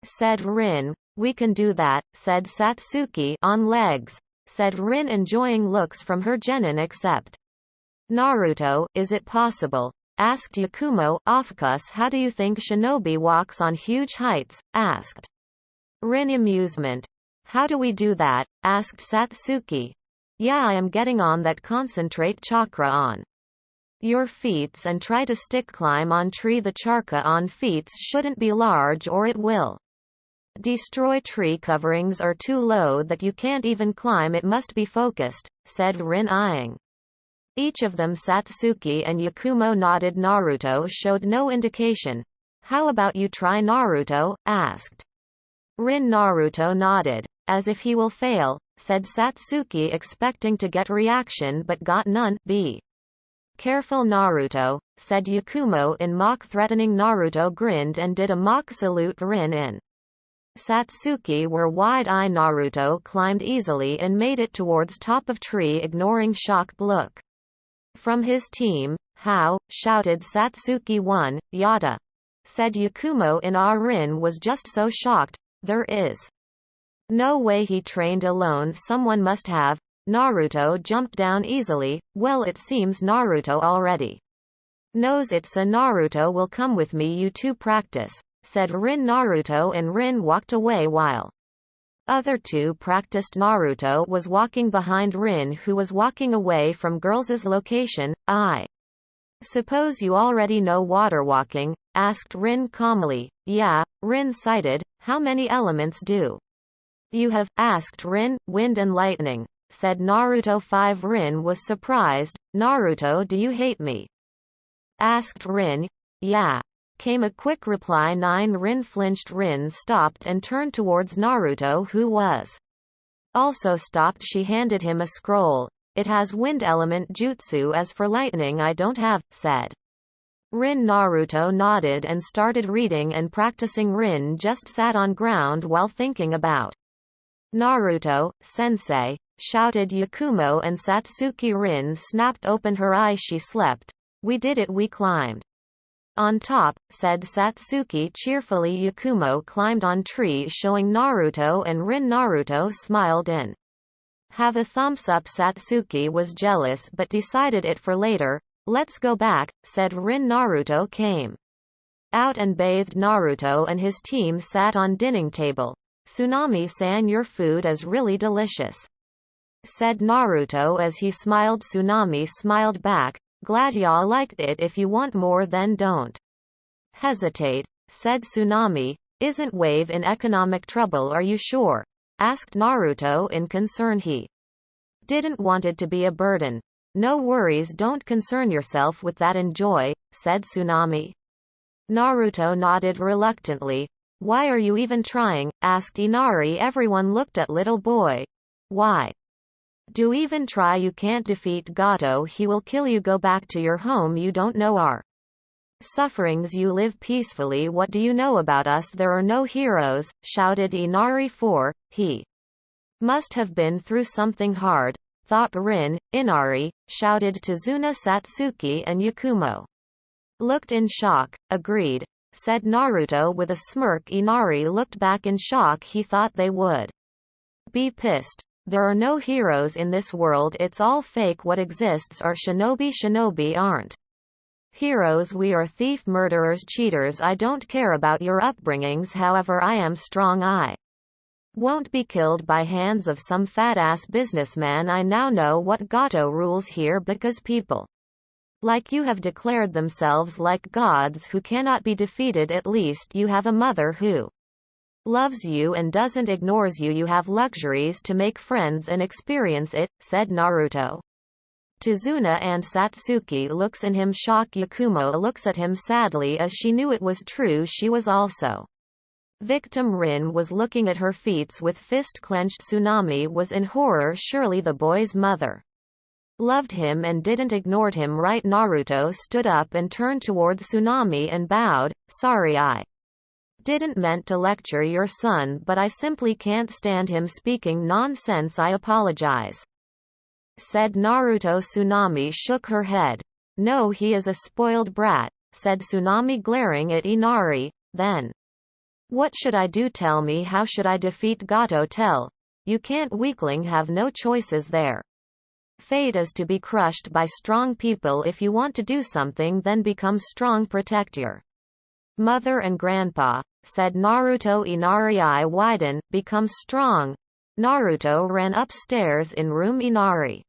said Rin. We can do that, said Satsuki. On legs, said Rin, enjoying looks from her genin. Except Naruto, is it possible? Asked Yakumo. Of course. How do you think shinobi walks on huge heights? Asked Rin. Amusement. How do we do that? Asked Satsuki. Yeah, I am getting on that. Concentrate chakra on your feet and try to stick climb on tree. The chakra on feet shouldn't be large or it will destroy. Tree coverings are too low that you can't even climb. It must be focused, said Rin, eyeing each of them. Satsuki and Yakumo nodded. Naruto showed no indication. How about you try, Naruto? Asked Rin. Naruto nodded. As if he will fail, said Satsuki, expecting to get reaction but got none. Be careful, Naruto, said Yakumo in mock threatening. Naruto grinned and did a mock salute. Rin and Satsuki were wide-eyed. Naruto climbed easily and made it towards top of tree, ignoring shocked look from his team. How? Shouted Satsuki. 1 Yata, said Yakumo in awe. Rin was just so shocked. There is no way he trained alone. Someone must have. Naruto jumped down easily. Well, it seems Naruto already knows it, so Naruto will come with me. You two practice, said Rin. Naruto and Rin walked away while Other two practiced. Naruto was walking behind Rin, who was walking away from girls' location. I suppose you already know water walking? Asked Rin calmly. Yeah, Rin cited. How many elements do you have? Asked Rin. Wind and lightning, said Naruto. 5. Rin was surprised. Naruto, do you hate me? Asked Rin. Yeah, came a quick reply. 9. Rin flinched. Rin stopped and turned towards Naruto, who was also stopped. She handed him a scroll. It has wind element jutsu. As for lightning, I don't have, said Rin. Naruto nodded and started reading and practicing. Rin just sat on ground while thinking about Naruto. Sensei, shouted Yakumo and Satsuki. Rin snapped open her eyes. She slept. We did it. We climbed on top, said Satsuki cheerfully. Yakumo climbed on tree, showing Naruto and Rin. Naruto smiled and have a thumbs up. Satsuki was jealous but decided it for later. Let's go back, said Rin. Naruto came out and bathed. Naruto and his team sat on dining table. Tsunami-san, your food is really delicious, said Naruto as he smiled. Tsunami smiled back. Glad y'all liked it. If you want more then don't hesitate, said Tsunami. Isn't Wave in economic trouble? Are you sure? Asked Naruto in concern. He didn't want it to be a burden. No worries, don't concern yourself with that. Enjoy, said Tsunami. Naruto nodded reluctantly. Why are you even trying? Asked Inari. Everyone looked at little boy. Why do even try? You can't defeat Gato. He will kill you. Go back to your home. You don't know our sufferings. You live peacefully. What do you know about us? There are no heroes, shouted Inari. 4. He must have been through something hard, thought Rin. Inari, shouted Tazuna. Satsuki and Yakumo looked in shock. Agreed, said Naruto with a smirk. Inari looked back in shock. He thought they would be pissed. There are no heroes in this world. It's all fake. What exists are shinobi. Shinobi aren't heroes. We are thief, murderers, cheaters. I don't care about your upbringings. However, I am strong. I won't be killed by hands of some fat-ass businessman. I now know what Gato rules here because people like you have declared themselves like gods who cannot be defeated. At least you have a mother who loves you and doesn't ignores you. You have luxuries to make friends and experience it, said Naruto. Tazuna and Satsuki looks in him shock. Yakumo looks at him sadly as she knew it was true. She was also victim. Rin was looking at her feet with fist clenched. Tsunami was in horror. Surely the boy's mother loved him and didn't ignored him, right? Naruto stood up and turned towards Tsunami and bowed. Sorry, I didn't meant to lecture your son, but I simply can't stand him speaking nonsense. I apologize, said Naruto. Tsunami shook her head. No, he is a spoiled brat, said Tsunami glaring at Inari. Then what should I do? Tell me, how should I defeat Gato? Tell you can't. Weakling have no choices. Their fate is to be crushed by strong people. If you want to do something, then become strong. Protect your mother and grandpa, said Naruto. Inari eye widen. Become strong. Naruto ran upstairs in room. Inari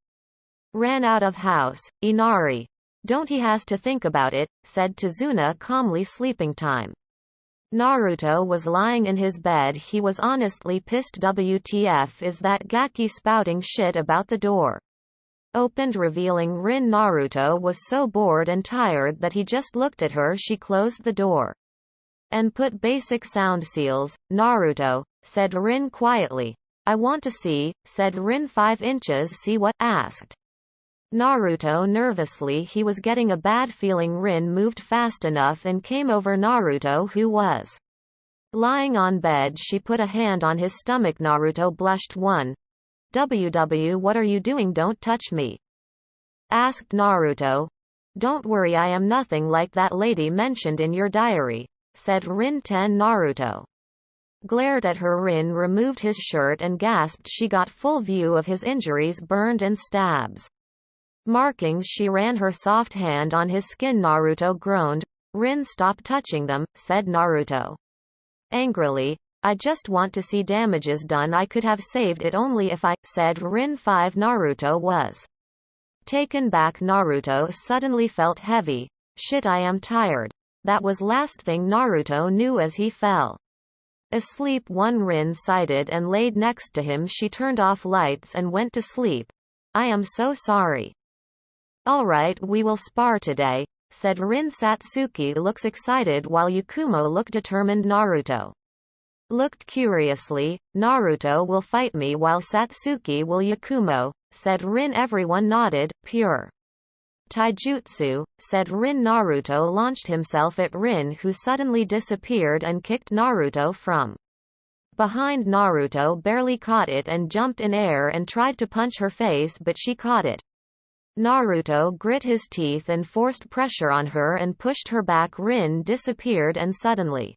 ran out of house. Inari, don't, he has to think about it, said Tazuna calmly. Sleeping time. Naruto was lying in his bed. He was honestly pissed. WTF is that Gaki spouting shit about the door opened, revealing Rin. Naruto was so bored and tired that he just looked at her. She closed the door and put basic sound seals. Naruto, said Rin quietly. I want to see, said Rin. 5 inches. See what? Asked Naruto nervously. He was getting a bad feeling. Rin moved fast enough and came over Naruto, who was lying on bed. She put a hand on his stomach. Naruto blushed. 1. What are you doing? Don't touch me, asked Naruto. Don't worry, I am nothing like that lady mentioned in your diary, said Rin. 10. Naruto glared at her. Rin removed his shirt and gasped. She got full view of his injuries, burned and stabs markings. She ran her soft hand on his skin. Naruto groaned. Rin, stop touching them, said Naruto angrily. I just want to see damages done. I could have saved it only if I, said Rin. 5. Naruto was taken back. Naruto suddenly felt heavy. Shit, I am tired. That was last thing Naruto knew as he fell asleep. Rin sighed and laid next to him. She turned off lights and went to sleep. I am so sorry. Alright, we will spar today, said Rin. Satsuki looks excited while Yakumo looked determined. Naruto looked curiously. Naruto will fight me while Satsuki will. Yakumo, said Rin. Everyone nodded. Pure taijutsu, said Rin. Naruto launched himself at Rin, who suddenly disappeared and kicked Naruto from behind. Naruto barely caught it and jumped in air and tried to punch her face, but she caught it. Naruto grit his teeth and forced pressure on her and pushed her back. Rin disappeared and suddenly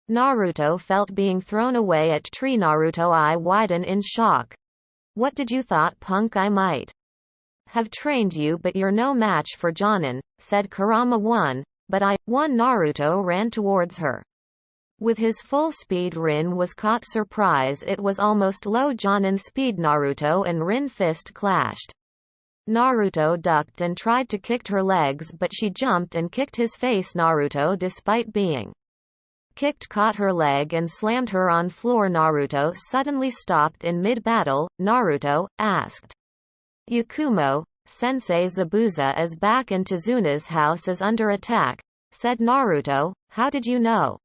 Naruto felt being thrown away at tree. Naruto eye widen in shock. What did you thought, punk? I might have trained you, but you're no match for Jonin, said Kurama. 1. But I, 1. Naruto ran towards her. With his full speed, Rin was caught surprise. It was almost low Jonin speed. Naruto and Rin fist clashed. Naruto ducked and tried to kick her legs, but she jumped and kicked his face. Naruto, despite being kicked, caught her leg and slammed her on floor. Naruto suddenly stopped in mid-battle. Naruto asked Yakumo, Sensei Zabuza is back and Tizuna's house is under attack, said Naruto. How did you know?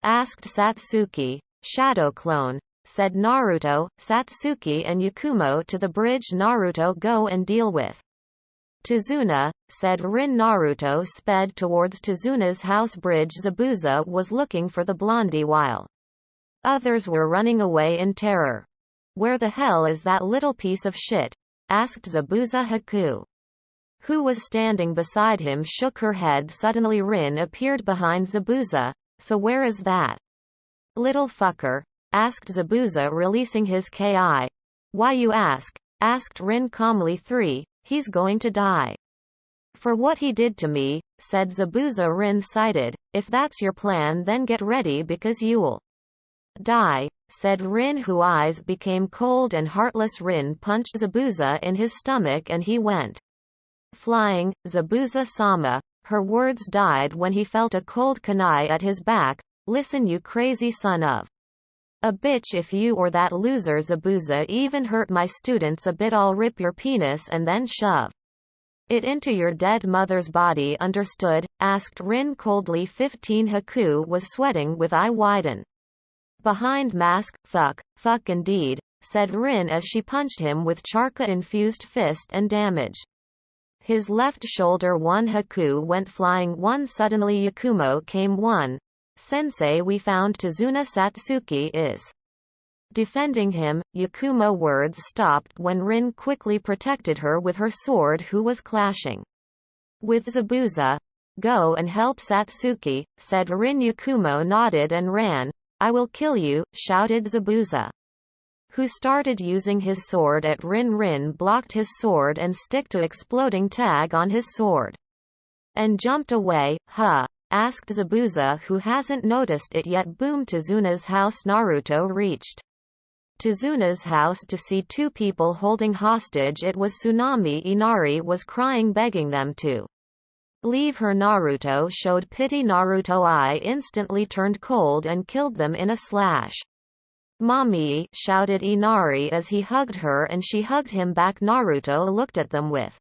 Asked Satsuki. Shadow clone, said Naruto. Satsuki and Yakumo to the bridge. Naruto, go and deal with Tizuna, said Rin. Naruto sped towards Tizuna's house bridge. Zabuza was looking for the blondie while others were running away in terror. Where the hell is that little piece of shit? Asked Zabuza. Haku, who was standing beside him, shook her head. Suddenly Rin appeared behind Zabuza. So where is that little fucker? Asked Zabuza, releasing his ki. Why you ask? Asked Rin calmly. 3. He's going to die for what he did to me, said Zabuza. Rin sighed. If that's your plan, then get ready because you'll die, said Rin, whose eyes became cold and heartless. Rin punched Zabuza in his stomach and he went flying. Zabuza-sama. Her words died when he felt a cold kunai at his back. Listen, you crazy son of a bitch, if you or that loser Zabuza even hurt my students a bit, I'll rip your penis and then shove it into your dead mother's body. Understood? Asked Rin coldly. 15. Haku was sweating with eye widen behind mask. Fuck indeed, said Rin as she punched him with charca-infused fist and damaged his left shoulder. 1. Haku went flying. 1. Suddenly Yakumo came. 1. Sensei, we found Tizuna. Satsuki is defending him. Yakumo words stopped when Rin quickly protected her with her sword, who was clashing with Zabuza. Go and help Satsuki, said Rin. Yakumo nodded and ran. I will kill you, shouted Zabuza, who started using his sword at Rin. Rin blocked his sword and stick to exploding tag on his sword and jumped away. Huh? Asked Zabuza, who hasn't noticed it yet. Boom. Tizuna's house. Naruto reached Tizuna's house to see 2 people holding hostage. It was Tsunami. Inari was crying, begging them to leave her. Naruto showed pity. Naruto eye instantly turned cold and killed them in a slash. Mommy, shouted Inari as he hugged her and she hugged him back. Naruto looked at them with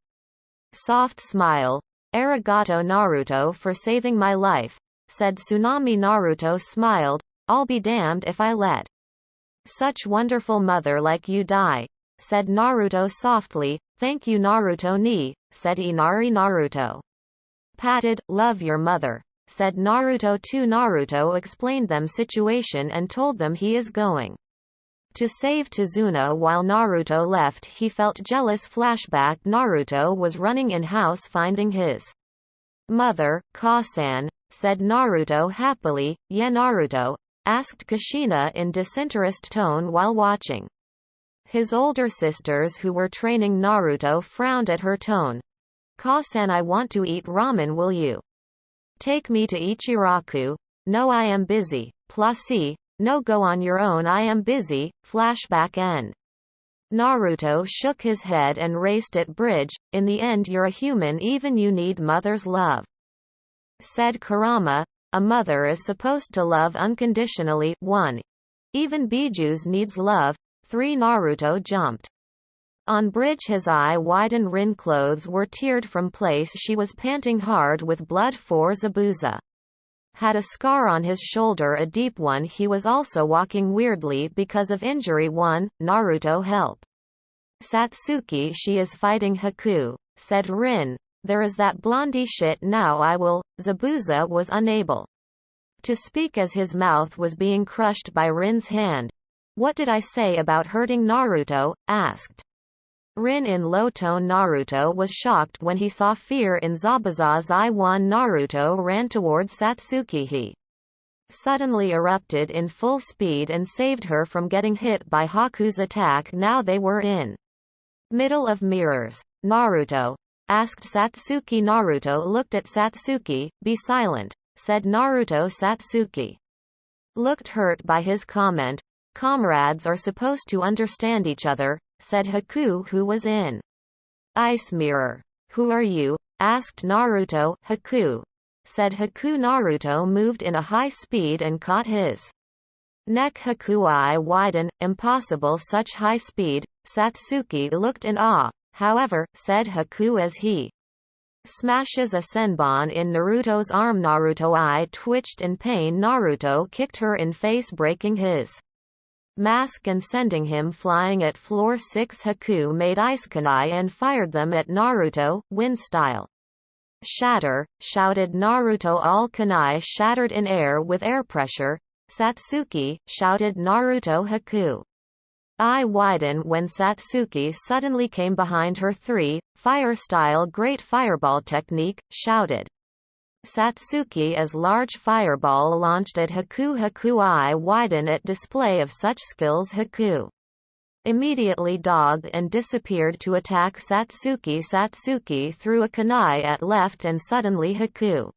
soft smile. Arigato Naruto for saving my life, said Tsunami. Naruto smiled. I'll be damned if I let such wonderful mother like you die, said Naruto softly. Thank you Naruto ni, said Inari. Naruto patted. Love your mother, said Naruto. 2. Naruto explained them situation and told them he is going to save Tizuna. While Naruto left, he felt jealous. Flashback. Naruto was running in house finding his mother. Kasan, said Naruto happily. Yeah Naruto, asked Kushina in disinterested tone while watching his older sisters who were training. Naruto frowned at her tone. Kasan, I want to eat ramen, will you take me to Ichiraku? No, I am busy. Plasi. No, go on your own, I am busy. Flashback end. Naruto shook his head and raced at Bridge. In the end you're a human, even you need mother's love. Said Kurama. A mother is supposed to love unconditionally. 1. Even Bijou's needs love. 3. Naruto jumped on Bridge, his eye widened. Rin clothes were teared from place, she was panting hard with blood. 4. Zabuza had a scar on his shoulder, a deep one. He was also walking weirdly because of injury. 1. Naruto, help Satsuki, she is fighting Haku. Said Rin. There is that blondie shit, now I will. Zabuza was unable to speak as his mouth was being crushed by Rin's hand. What did I say about hurting Naruto? Asked Rin in low tone. Naruto was shocked when he saw fear in Zabuza's eye. 1. Naruto ran towards Satsuki. He suddenly erupted in full speed and saved her from getting hit by Haku's attack. Now they were in middle of mirrors. Naruto asked Satsuki. Naruto looked at Satsuki. Be silent, said Naruto. Satsuki looked hurt by his comment. Comrades are supposed to understand each other, said Haku, who was in ice mirror. Who are you? Asked Naruto. Haku, said Haku. Naruto moved in a high speed and caught his neck. Haku eye widen. Impossible, such high speed. Satsuki looked in awe. However, said Haku as he smashes a senbon in Naruto's arm. Naruto eye twitched in pain. Naruto kicked her in face, breaking his mask and sending him flying at floor 6. Haku made ice kunai and fired them at Naruto, wind style. Shatter, shouted Naruto. All kunai shattered in air with air pressure. Satsuki, shouted Naruto. Haku eye widen when Satsuki suddenly came behind her. 3. Fire style, great fireball technique, shouted Satsuki as large fireball launched at Haku. Haku eye widen at display of such skills. Haku immediately dogged and disappeared to attack Satsuki. Satsuki threw a kunai at left and suddenly Haku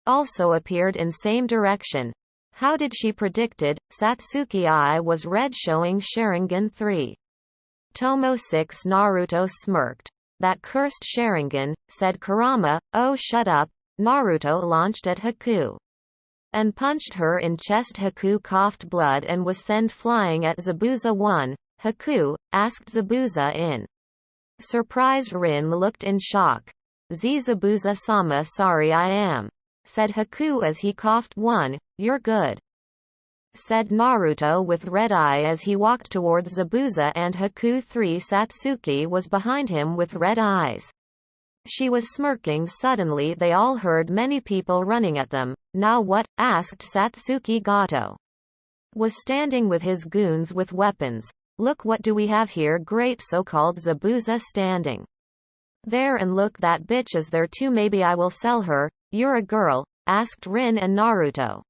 also appeared in same direction. How did she predicted? Satsuki eye was red, showing Sharingan. 3. Tomo 6. Naruto smirked. That cursed Sharingan, said Kurama. Oh, shut up. Naruto launched at Haku and punched her in chest. Haku coughed blood and was sent flying at Zabuza. 1. Haku, asked Zabuza in surprise. Rin looked in shock. Zabuza-sama, sorry I am, said Haku as he coughed. 1. You're good, said Naruto with red eye as he walked towards Zabuza and Haku. 3. Satsuki was behind him with red eyes. She was smirking. Suddenly they all heard many people running at them. Now what? Asked Satsuki. Gato was standing with his goons with weapons. Look, what do we have here? Great, so-called Zabuza standing there, and look, that bitch is there too. Maybe I will sell her. You're a girl? Asked Rin and Naruto.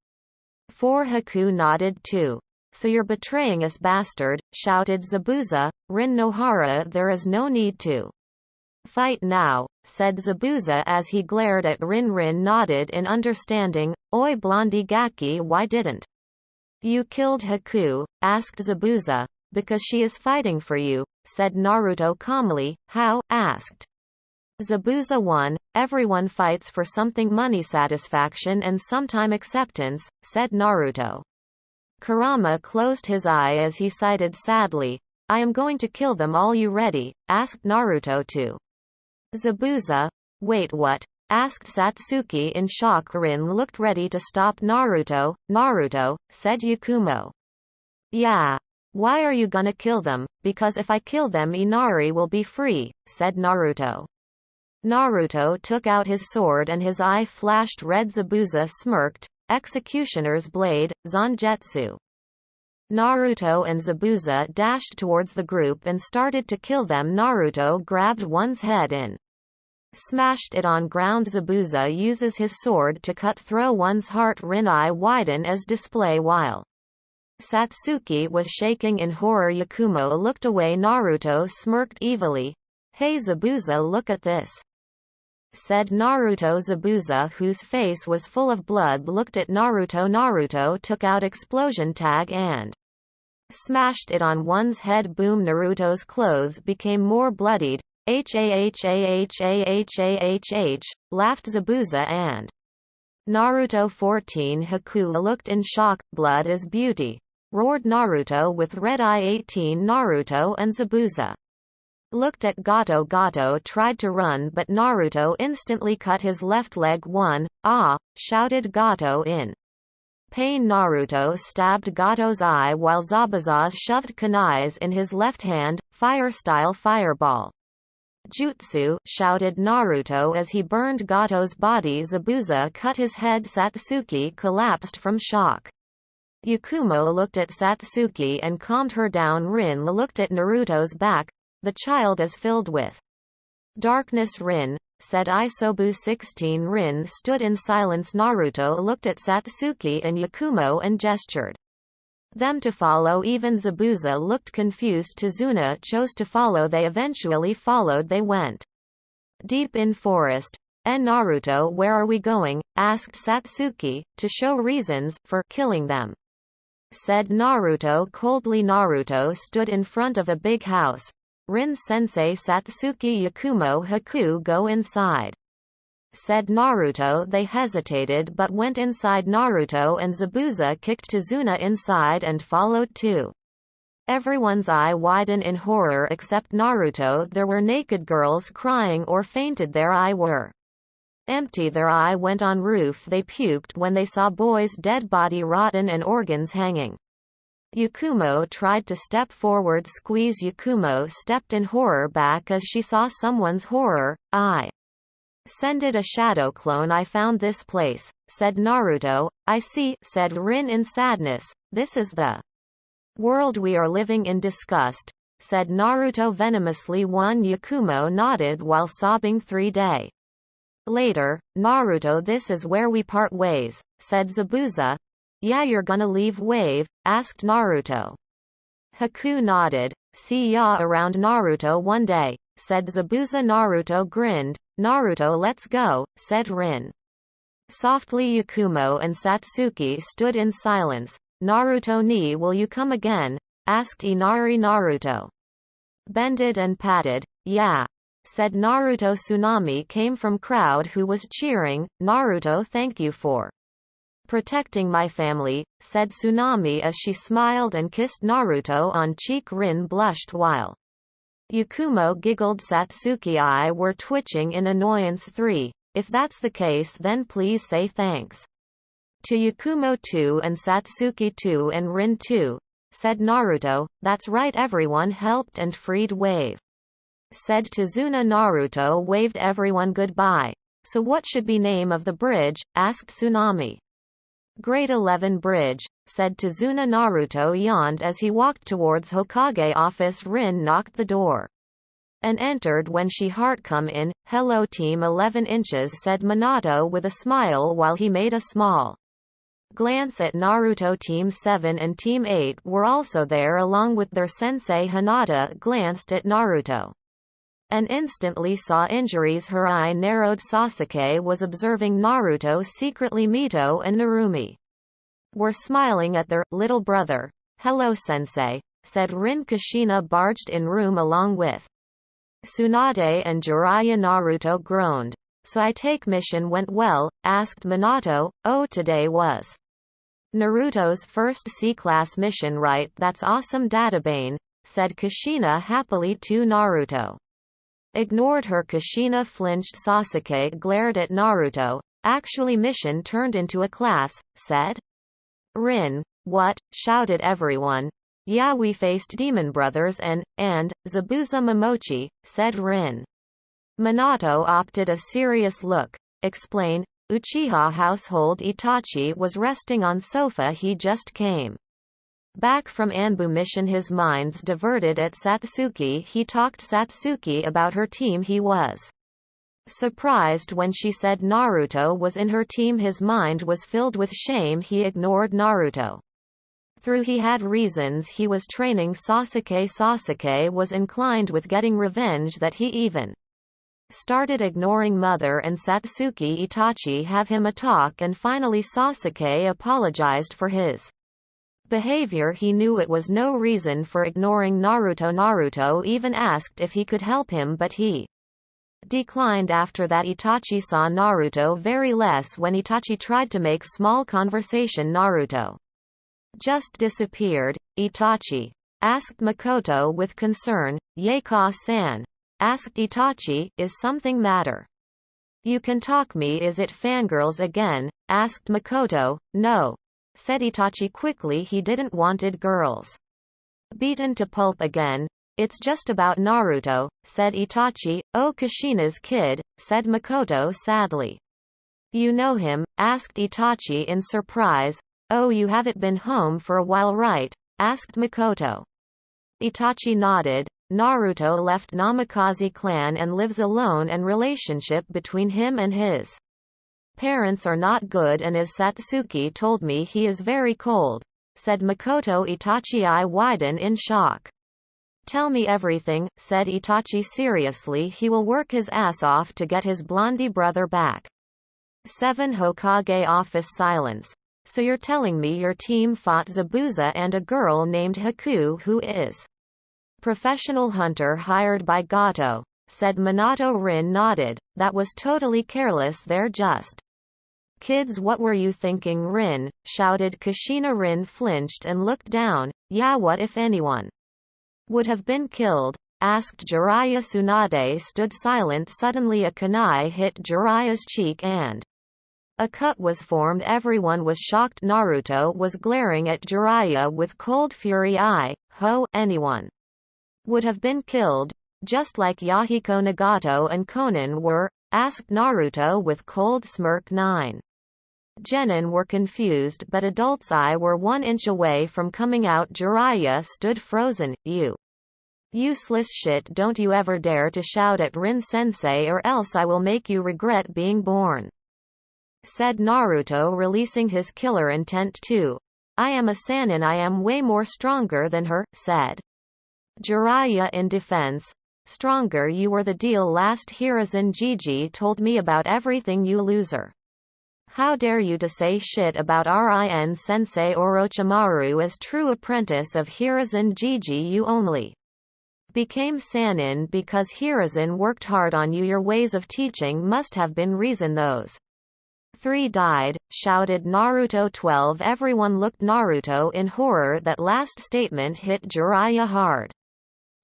4. Haku nodded too. So you're betraying us, bastard, shouted Zabuza. Rin Nohara, there is no need to fight now, said Zabuza as he glared at Rin. Rin nodded in understanding. Oi blondie Gaki, why didn't you killed Haku? Asked Zabuza. Because she is fighting for you, said Naruto calmly. How? Asked Zabuza. 1. Everyone fights for something, money, satisfaction and sometime acceptance, said Naruto. Kurama closed his eye as he sighed sadly. I am going to kill them all. You ready? Asked Naruto to Zabuza. Wait, what? Asked Satsuki in shock. Rin looked ready to stop Naruto. Naruto, said Yakumo. Yeah. Why are you gonna kill them? Because if I kill them, Inari will be free, said Naruto. Naruto took out his sword and his eye flashed red. Zabuza smirked. Executioner's blade, Zanjetsu. Naruto and Zabuza dashed towards the group and started to kill them. Naruto grabbed one's head and smashed it on ground. Zabuza uses his sword to cut through one's heart. Rin eye widen as display while Satsuki was shaking in horror. Yakumo looked away. Naruto smirked evilly. Hey Zabuza, look at this. said Naruto. Zabuza, whose face was full of blood, looked at Naruto. Naruto took out explosion tag and smashed it on one's head. Boom. Naruto's clothes became more bloodied. H, laughed Zabuza and Naruto. 14 Haku looked in shock. Blood is beauty, roared Naruto with red eye. 18 Naruto and Zabuza looked at Gato. Gato tried to run but Naruto instantly cut his left leg. 1, ah, shouted Gato in pain. Naruto stabbed Gato's eye while Zabuza shoved kunais in his left hand. Fire-style fireball. Jutsu, shouted Naruto as he burned Gato's body. Zabuza cut his head. Satsuki collapsed from shock. Yakumo looked at Satsuki and calmed her down. Rin looked at Naruto's back. The child is filled with darkness. Rin, said Isobu. 16 Rin stood in silence. Naruto looked at Satsuki and Yakumo and gestured them to follow. Even Zabuza looked confused. Tazuna chose to follow. They eventually followed. They went deep in forest. And Naruto, where are we going? Asked Satsuki, to show reasons for killing them, said Naruto coldly. Naruto stood in front of a big house. Rin-sensei, Satsuki, Yakumo, Haku, go inside, said Naruto. They hesitated but went inside. Naruto and Zabuza kicked Tazuna inside and followed too. Everyone's eye widened in horror except Naruto. There were naked girls crying or fainted. Their eye were empty. Their eye went on roof. They puked when they saw boys' dead body rotten and organs hanging. Yakumo tried to step forward. Squeeze. Yakumo stepped in horror back as she saw someone's horror. I sended a shadow clone. I found this place, said Naruto. I see, said Rin in sadness. This is the world we are living in. Disgust, said Naruto venomously. 1 Yakumo nodded while sobbing. 3 days later, Naruto, this is where we part ways, said Zabuza. Yeah, you're gonna leave Wave? Asked Naruto. Haku nodded. See ya around. Naruto. One day, said Zabuza. Naruto grinned. Naruto, let's go, said Rin. Softly. Yakumo and Satsuki stood in silence. Naruto ni, will you come again? Asked Inari. Naruto bended and patted. Yeah, said Naruto. Tsunami came from crowd who was cheering. Naruto, thank you for protecting my family, said Tsunami as she smiled and kissed Naruto on cheek. Rin blushed while Yakumo giggled. Satsuki eye were twitching in annoyance. 3. If that's the case, then please say thanks to Yakumo too and Satsuki too and Rin too, said Naruto. That's right, everyone helped and freed Wave, said Tazuna. Naruto waved everyone goodbye. So what should be name of the bridge? Asked Tsunami. Grade 11 Bridge, said Tazuna. Naruto yawned as he walked towards Hokage office. Rin knocked the door and entered when she heart come in. Hello team 11 inches, said Minato with a smile while he made a small glance at Naruto. Team 7 and Team 8 were also there along with their sensei. Hinata glanced at Naruto and instantly saw injuries. Her eye narrowed. Sasuke was observing Naruto secretly. Mito and Narumi were smiling at their little brother. Hello sensei, said Rin. Kushina barged in room along with Tsunade and Jiraiya. Naruto groaned. So I take mission went well? Asked Minato. Oh, today was Naruto's first C-class mission, right? That's awesome databane, said Kushina happily to Naruto. Ignored her. Kushina flinched. Sasuke glared at Naruto. Actually mission turned into a class, said Rin. What? Shouted everyone. Yeah, we faced demon brothers and Zabuza Momochi, said Rin. Minato opted a serious look. Explain. Uchiha household. Itachi was resting on sofa. He just came back from Anbu mission. His mind's diverted at Satsuki. He talked Satsuki about her team. He was surprised when she said Naruto was in her team. His mind was filled with shame. He ignored Naruto. Through he had reasons he was training Sasuke. Sasuke was inclined with getting revenge that he even started ignoring mother and Satsuki Itachi have him a talk, and finally Sasuke apologized for his behavior. He knew it was no reason for ignoring Naruto. Naruto even asked if he could help him, but he declined. After that, Itachi saw Naruto very less. When Itachi tried to make small conversation, Naruto just disappeared. Itachi asked Makoto with concern. Yaka-san asked Itachi, is something matter? You can talk me. Is it fangirls again? Asked Makoto. No, said Itachi quickly. He didn't wanted girls beaten to pulp again. It's just about Naruto, said Itachi. Oh, Kushina's kid, said Makoto sadly. You know him? Asked Itachi in surprise. Oh, you haven't been home for a while, right? Asked Makoto. Itachi nodded. Naruto left Namikaze clan and lives alone, and relationship between him and his parents are not good, and as Satsuki told me, he is very cold, said Makoto. Itachi eye widen in shock. Tell me everything, said Itachi seriously. He will work his ass off to get his blondie brother back. 7 Hokage office silence. So you're telling me your team fought Zabuza and a girl named Haku who is professional hunter hired by Gato, said Minato. Rin nodded. That was totally careless. They're just kids. What were you thinking, Rin? Shouted Kushina. Rin flinched and looked down. Yeah, what if anyone would have been killed? Asked Jiraiya. Tsunade stood silent. Suddenly a kunai hit Jiraiya's cheek and a cut was formed. Everyone was shocked. Naruto was glaring at Jiraiya with cold fury. Anyone would have been killed, just like Yahiko Nagato and Konan were? Asked Naruto with cold smirk. 9 genin were confused, but adults' eye were 1 inch away from coming out. Jiraiya stood frozen. You useless shit, don't you ever dare to shout at Rin-sensei, or else I will make you regret being born, said Naruto, releasing his killer intent too. I am a Sannin. I am way more stronger than her, said Jiraiya in defense. Stronger? You were the deal last Hiruzen. Gigi told me about everything, you loser. How dare you to say shit about Rin Sensei Orochimaru as true apprentice of Hiruzen. Gigi, you only became Sannin because Hiruzen worked hard on you. Your ways of teaching must have been reason those 3 died, shouted Naruto. 12 Everyone looked Naruto in horror. That last statement hit Jiraiya hard.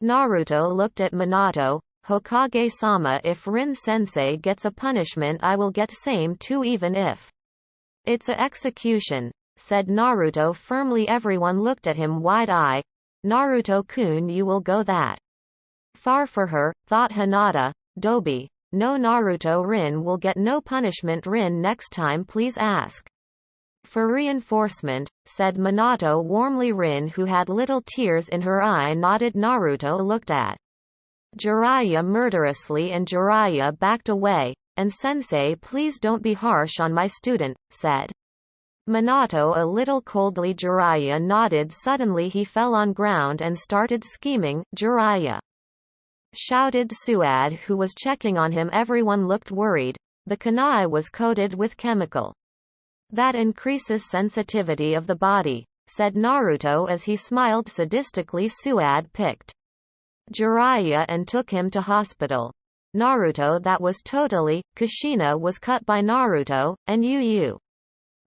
Naruto looked at Minato. Hokage-sama, if Rin-sensei gets a punishment, I will get same too, even if it's a execution, said Naruto firmly. Everyone looked at him wide-eyed. Naruto-kun, you will go that far for her, thought Hinata. Dobi. No, Naruto. Rin will get no punishment. Rin, next time please ask for reinforcement, said Minato warmly. Rin, who had little tears in her eye, nodded. Naruto looked at Jiraiya murderously, and Jiraiya backed away. And sensei, please don't be harsh on my student, said Minato a little coldly. Jiraiya nodded. Suddenly he fell on ground and started scheming. Jiraiya, shouted Suad, who was checking on him. Everyone looked worried. The kunai was coated with chemical that increases sensitivity of the body, said Naruto as he smiled sadistically. Suad picked Jiraiya and took him to hospital. Naruto, that was totally. Kushina was cut by Naruto, and you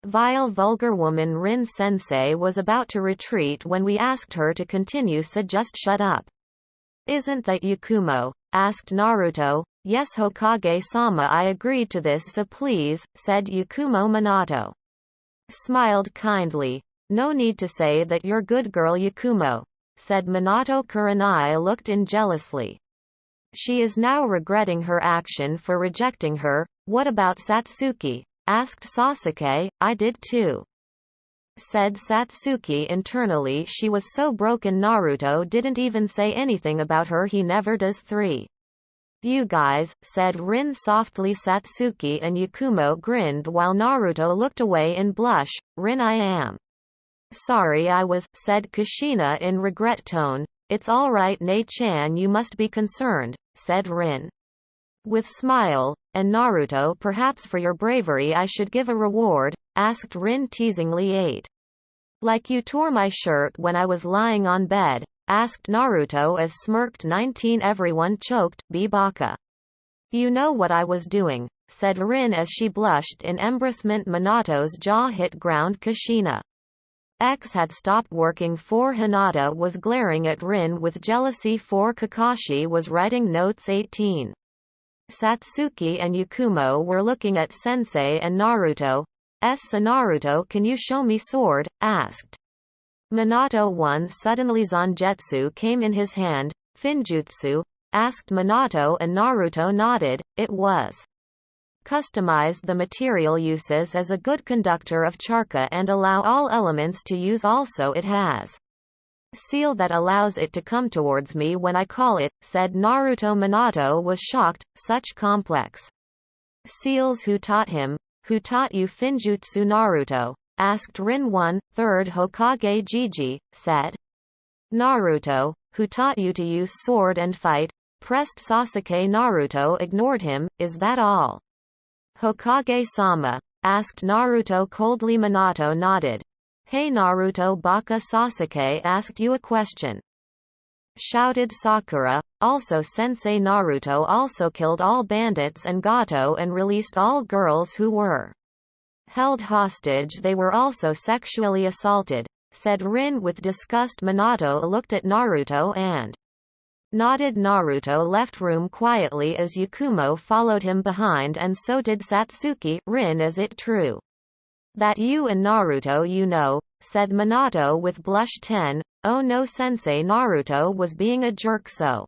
vile vulgar woman. Rin-sensei was about to retreat when we asked her to continue, said just shut up. Isn't that Yakumo? Asked Naruto. Yes, Hokage-sama, I agreed to this, so please, said Yakumo. Minato smiled kindly. No need to say that, you're good girl Yakumo, said Minato. Kurenai looked in jealously. She is now regretting her action for rejecting her. What about Satsuki? Asked Sasuke. I did too, said Satsuki internally. She was so broken. Naruto didn't even say anything about her. He never does. 3 You guys, said Rin softly. Satsuki and Yakumo grinned while Naruto looked away in blush. Rin, I am sorry I was, said Kushina in regret tone. It's all right, Nei-chan, you must be concerned, said Rin. With smile, and Naruto, perhaps for your bravery I should give a reward, asked Rin teasingly. 8. Like you tore my shirt when I was lying on bed, asked Naruto as smirked. 19. Everyone choked, be baka. You know what I was doing, said Rin as she blushed in embarrassment. Minato's jaw hit ground. Kushina X had stopped working for Hinata was glaring at Rin with jealousy for Kakashi was writing notes. 18. Satsuki and Yakumo were looking at Sensei and Naruto. Naruto, can you show me sword? Asked Minato. 1. Suddenly Zangetsu came in his hand. Finjutsu? Asked Minato and Naruto nodded. It was customized the material uses as a good conductor of charka and allow all elements to use. Also it has seal that allows it to come towards me when I call it, said Naruto. Minato was shocked, such complex seals. Who taught him? Who taught you Finjutsu? Naruto asked Rin. 1. Third Hokage Gigi, said Naruto. Who taught you to use sword and fight? Pressed Sasuke. Naruto ignored him. Is that all? Hokage-sama asked Naruto coldly. Minato nodded. Hey Naruto, baka Sasuke asked you a question, shouted Sakura. Also Sensei Naruto also killed all bandits and Gato and released all girls who were held hostage. They were also sexually assaulted, said Rin with disgust. Minato looked at Naruto and nodded. Naruto left room quietly as Yakumo followed him behind, and so did Satsuki. Rin, is it true that you and Naruto you know? Said Minato with blush. 10. Oh no sensei, Naruto was being a jerk, so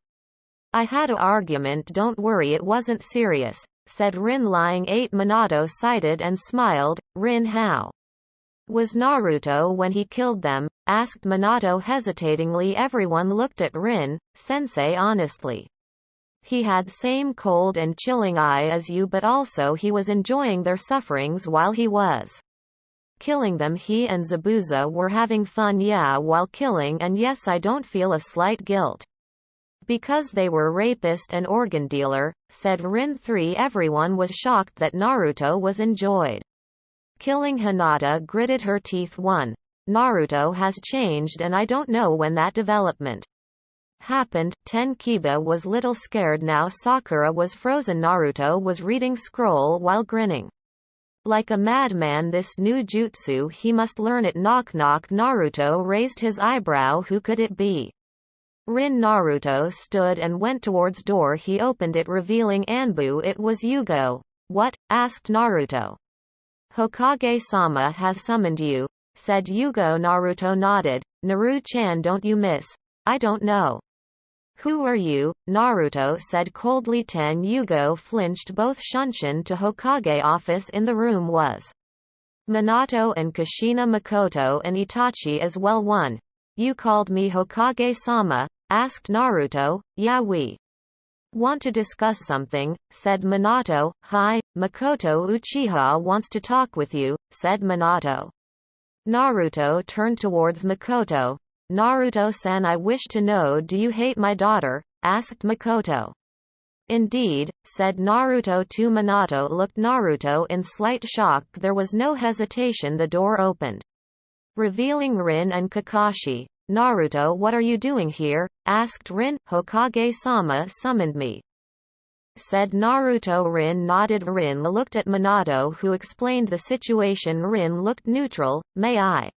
I had a argument. Don't worry, it wasn't serious, said Rin lying. 8. Minato sighed and smiled. Rin, how was Naruto when he killed them? Asked Minato hesitatingly. Everyone looked at Rin. Sensei, honestly, he had same cold and chilling eye as you, but also he was enjoying their sufferings while he was killing them. He and Zabuza were having fun, yeah, while killing, and yes, I don't feel a slight guilt because they were rapist and organ dealer, said Rin. 3. Everyone was shocked that Naruto was enjoyed killing. Hinata gritted her teeth. 1. Naruto has changed and I don't know when that development happened. 10. Kiba was little scared now. Sakura was frozen. Naruto was reading scroll while grinning like a madman. This new jutsu, he must learn it. Knock knock. Naruto raised his eyebrow. Who could it be? Rin. Naruto stood and went towards door. He opened it revealing Anbu. It was Yugo. What? Asked Naruto. Hokage-sama has summoned you, said Yugo. Naruto nodded. Naru-chan, don't you miss? I don't know. Who are you? Naruto said coldly. 10. Yugo flinched. Both Shunshin to Hokage office. In the room was Minato and Kushina, Makoto and Itachi as well. 1. You called me Hokage-sama? Asked Naruto. Yeah, we want to discuss something, said Minato. Hi, Makoto Uchiha wants to talk with you, said Minato. Naruto turned towards Makoto. Naruto-san, I wish to know, do you hate my daughter? Asked Makoto. Indeed, said Naruto to Minato. Looked Naruto in slight shock. There was no hesitation. The door opened, revealing Rin and Kakashi. Naruto, what are you doing here? Asked Rin. Hokage-sama summoned me, said Naruto. Rin nodded. Rin looked at Minato, who explained the situation. Rin looked neutral. May I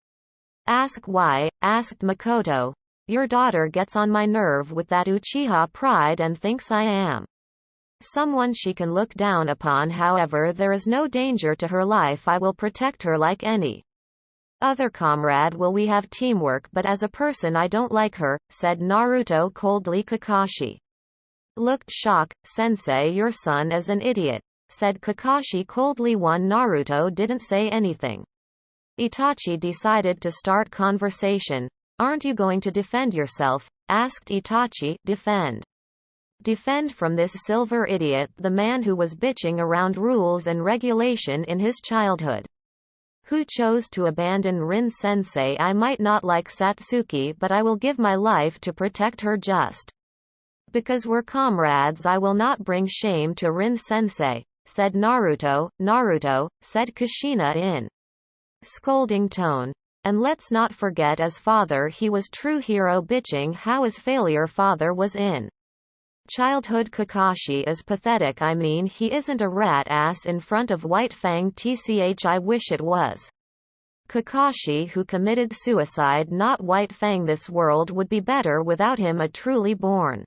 ask why? Asked Makoto. Your daughter gets on my nerve with that Uchiha pride and thinks I am someone she can look down upon. However, there is no danger to her life. I will protect her like any other comrade. Will we have teamwork, but as a person I don't like her, said Naruto coldly. Kakashi looked shocked. Sensei, your son is an idiot, said Kakashi coldly. 1. Naruto didn't say anything. Itachi decided to start conversation. Aren't you going to defend yourself? Asked Itachi. Defend? Defend from this silver idiot, the man who was bitching around rules and regulation in his childhood, who chose to abandon Rin sensei. I might not like Satsuki, but I will give my life to protect her just Because we're comrades, I will not bring shame to Rin-sensei, said Naruto. Naruto, said Kushina in scolding tone. And let's not forget as father he was true hero, bitching how his failure father was in childhood. Kakashi is pathetic. I mean, he isn't a rat ass in front of White Fang. Tch, I wish it was Kakashi who committed suicide, not White Fang. This world would be better without him, a truly born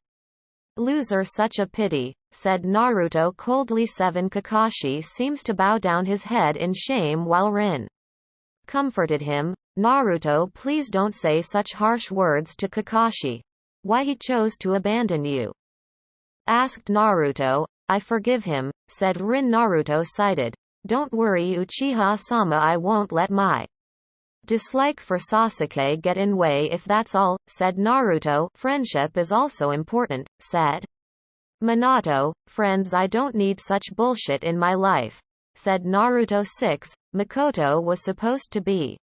loser. Such a pity, said Naruto coldly. 7 Kakashi seems to bow down his head in shame while Rin comforted him. Naruto, please don't say such harsh words to Kakashi. Why he chose to abandon you? Asked Naruto. I forgive him, said Rin. Naruto sighed. Don't worry Uchiha-sama, I won't let my dislike for Sasuke get in way if that's all, said Naruto. Friendship is also important, said Minato. Friends, I don't need such bullshit in my life, said Naruto. 6 Makoto was supposed to be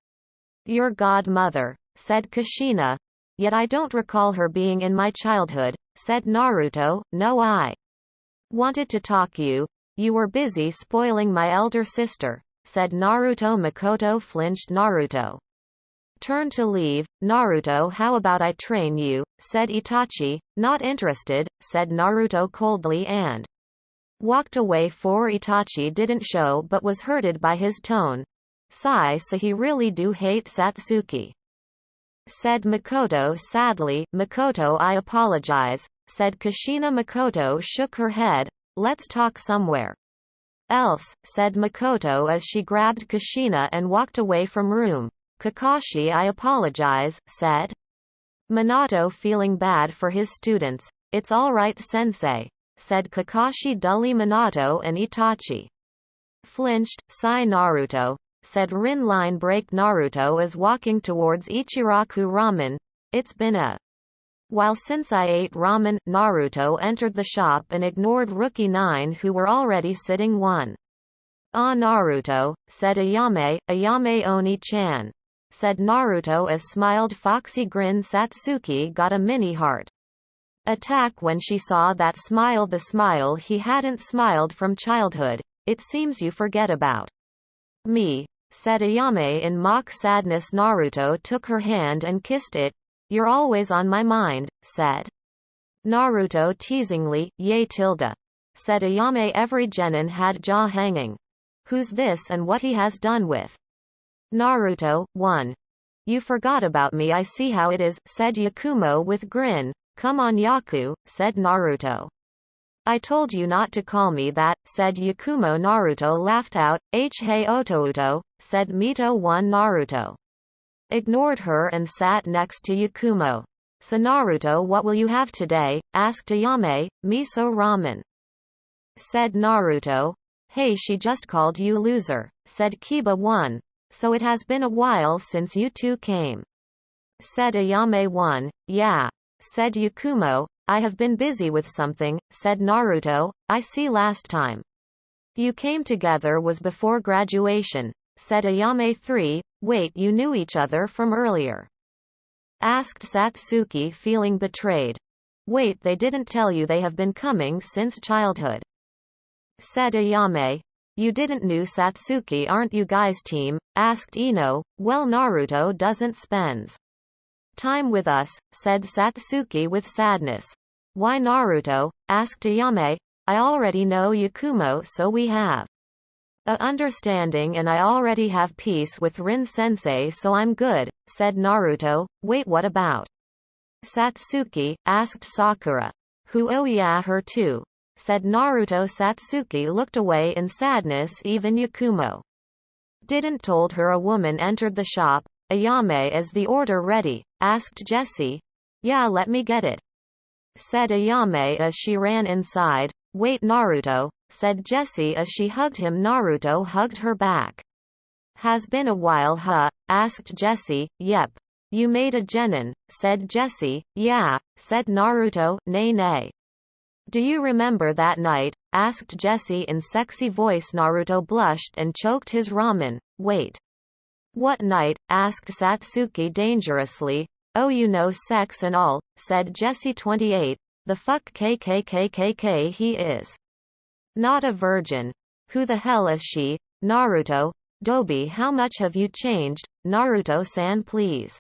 your godmother, said Kushina. Yet I don't recall her being in my childhood, said Naruto. No, I wanted to talk you. You were busy spoiling my elder sister, said Naruto. Makoto flinched. Naruto turned to leave. Naruto, how about I train you, said Itachi. Not interested, said Naruto coldly and walked away. For Itachi didn't show but was hurted by his tone. Sigh, so he really do hate Satsuki, said Makoto sadly. Makoto, I apologize, said Kushina. Makoto shook her head. Let's talk somewhere else, said Makoto as she grabbed Kushina and walked away from room. Kakashi, I apologize, said Minato, feeling bad for his students. It's all right sensei, said Kakashi dully. Minato and Itachi flinched. Sigh. Naruto, said Rin. Line break. Naruto is walking towards Ichiraku Ramen. It's been a while since I ate ramen. Naruto entered the shop and ignored Rookie 9 who were already sitting. 1 Ah, Naruto, said Ayame. Ayame Oni-chan, said Naruto as smiled foxy grin. Satsuki got a mini heart attack when she saw that smile, the smile he hadn't smiled from childhood. It seems you forget about me, said Ayame in mock sadness. Naruto took her hand and kissed it. You're always on my mind, said Naruto teasingly. Yay tilde, said Ayame. Every genin had jaw hanging. Who's this and what he has done with Naruto? 1 You forgot about me, I see how it is, said Yakumo with grin. Come on Yaku, said Naruto. I told you not to call me that, said Yakumo. Naruto laughed out. Hey Otouto, said Mito. 1 Naruto ignored her and sat next to Yakumo. So Naruto, what will you have today? Asked Ayame. Miso ramen, said Naruto. Hey, she just called you loser, said Kiba. 1 So it has been a while since you two came, said Ayame. 1 Yeah, said Yakumo. I have been busy with something, said Naruto. I see last time you came together was before graduation, said Ayame. 3 Wait, you knew each other from earlier? Asked Satsuki, feeling betrayed. Wait, they didn't tell you they have been coming since childhood, said Ayame. You didn't know Satsuki, aren't you guys team? Asked Ino. Well, Naruto doesn't spends time with us, said Satsuki with sadness. Why Naruto? Asked Ayame. I already know Yakumo, so we have a understanding and I already have peace with Rin-sensei, so I'm good, said Naruto. Wait, what about Satsuki? Asked Sakura. Who? Oh yeah, her too, said Naruto. Satsuki looked away in sadness. Even Yakumo didn't told her. A woman entered the shop. Ayame, is the order ready? Asked Jessie. Yeah, let me get it, said Ayame as she ran inside. Wait Naruto, said Jessie as she hugged him. Naruto hugged her back. Has been a while huh? Asked Jessie. Yep. You made a genin, said Jessie. Yeah, said Naruto. Nay nay. Do you remember that night? Asked Jessie in sexy voice. Naruto blushed and choked his ramen. Wait. What night? Asked Satsuki dangerously. Oh, you know, sex and all, said Jessie. 28. The fuck kkkk he is not a virgin. Who the hell is she? Naruto. Dobi, how much have you changed? Naruto-san, please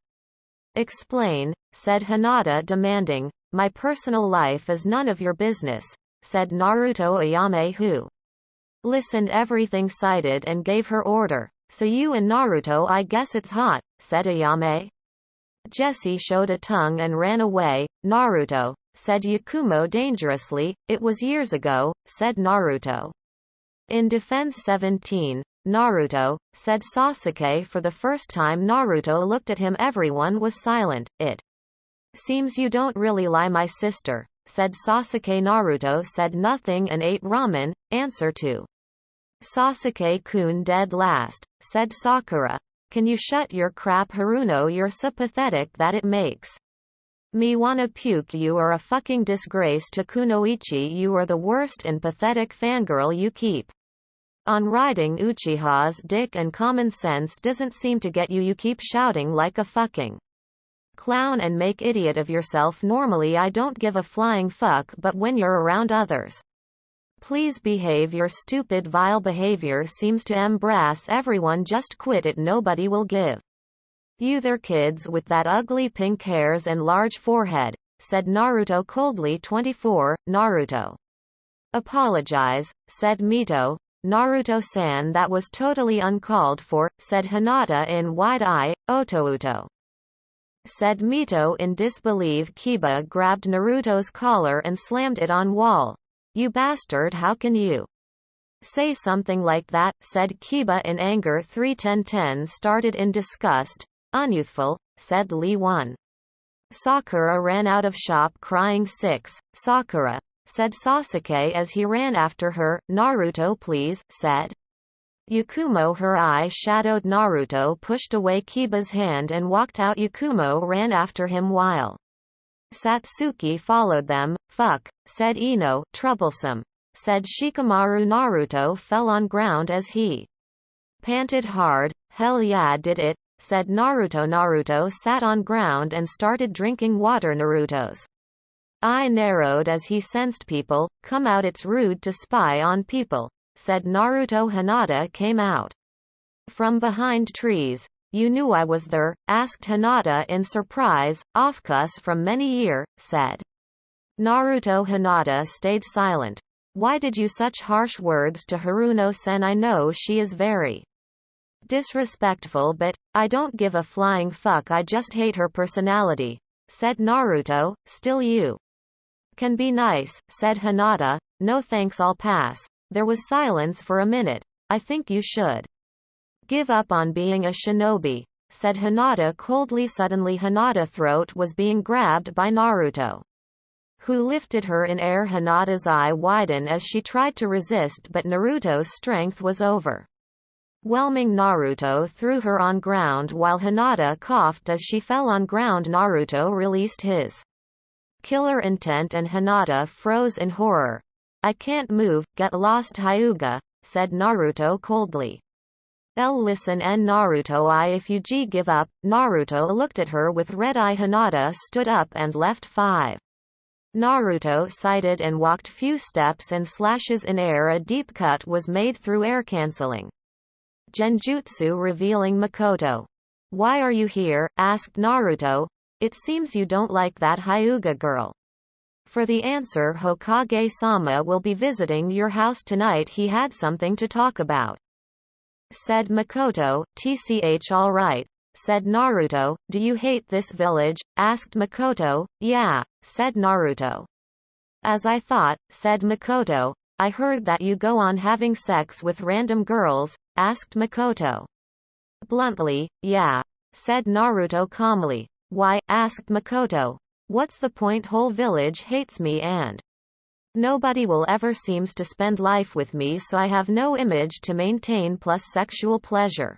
explain, said Hinata, demanding. My personal life is none of your business, said Naruto Ayame, who listened everything cited and gave her order. So you and Naruto, I guess it's hot, said Ayame. Jessie showed a tongue and ran away. Naruto, said Yakumo dangerously. It was years ago, said Naruto. In defense 17. Naruto, said Sasuke. For the first time Naruto looked at him. Everyone was silent. It seems you don't really lie, my sister, said Sasuke. Naruto said nothing and ate ramen. Answer to Sasuke-kun dead last, said Sakura. Can you shut your crap, Haruno? You're so pathetic that it makes me wanna puke. You are a fucking disgrace to Kunoichi. You are the worst and pathetic fangirl. You keep on riding Uchiha's dick and common sense doesn't seem to get you. You keep shouting like a fucking clown and make idiot of yourself. Normally I don't give a flying fuck, but when you're around others, please behave. Your stupid vile behavior seems to embarrass everyone. Just quit it. Nobody will give you their kids with that ugly pink hairs and large forehead, said Naruto coldly. 24. Naruto. Apologize, said Mito. Naruto-san, that was totally uncalled for, said Hinata in wide eye. Otouto, said Mito in disbelief. Kiba grabbed Naruto's collar and slammed it on wall. You bastard, how can you say something like that, said Kiba in anger. 3:10 started in disgust. Unyouthful, said Lee 1. Sakura ran out of shop crying. 6. Sakura, said Sasuke as he ran after her. Naruto, please, said Yakumo. Her eyes shadowed. Naruto pushed away Kiba's hand and walked out. Yakumo ran after him while Satsuki followed them. Fuck, said Ino. Troublesome, said Shikamaru. Naruto fell on ground as he panted hard. Hell yeah, did it, said Naruto. Naruto sat on ground and started drinking water. Naruto's eye narrowed as he sensed people come out. It's rude to spy on people, said Naruto. Hinata came out from behind trees. You knew I was there? Asked Hinata in surprise. Offcuss from many year, said Naruto. Hinata stayed silent. Why did you such harsh words to Haruno-sen? I know she is very disrespectful, but I don't give a flying fuck. I just hate her personality, said Naruto. Still, you can be nice, said Hinata. No thanks, I'll pass. There was silence for a minute. I think you should give up on being a shinobi, said Hinata coldly. Suddenly Hinata's throat was being grabbed by Naruto, who lifted her in air. Hinata's eye widened as she tried to resist, but Naruto's strength was overwhelming. Naruto threw her on ground while Hinata coughed as she fell on ground. Naruto released his killer intent and Hinata froze in horror. I can't move, get lost Hyuga, said Naruto coldly. Listen and Naruto, if you give up. Naruto looked at her with red eye. Hinata stood up and left. 5. Naruto sighted and walked few steps and slashes in air. A deep cut was made through air, canceling genjutsu, revealing Makoto. Why are you here? Asked Naruto. It seems you don't like that Hyuga girl. For the answer, Hokage-sama will be visiting your house tonight. He had something to talk about, said Makoto. Tch, all right, said Naruto. Do you hate this village? Asked Makoto. Yeah, said Naruto. As I thought, said Makoto. I heard that you go on having sex with random girls, asked Makoto. Bluntly, yeah, said Naruto calmly. Why? Asked Makoto. What's the point? Whole village hates me and nobody will ever seems to spend life with me, so I have no image to maintain plus sexual pleasure.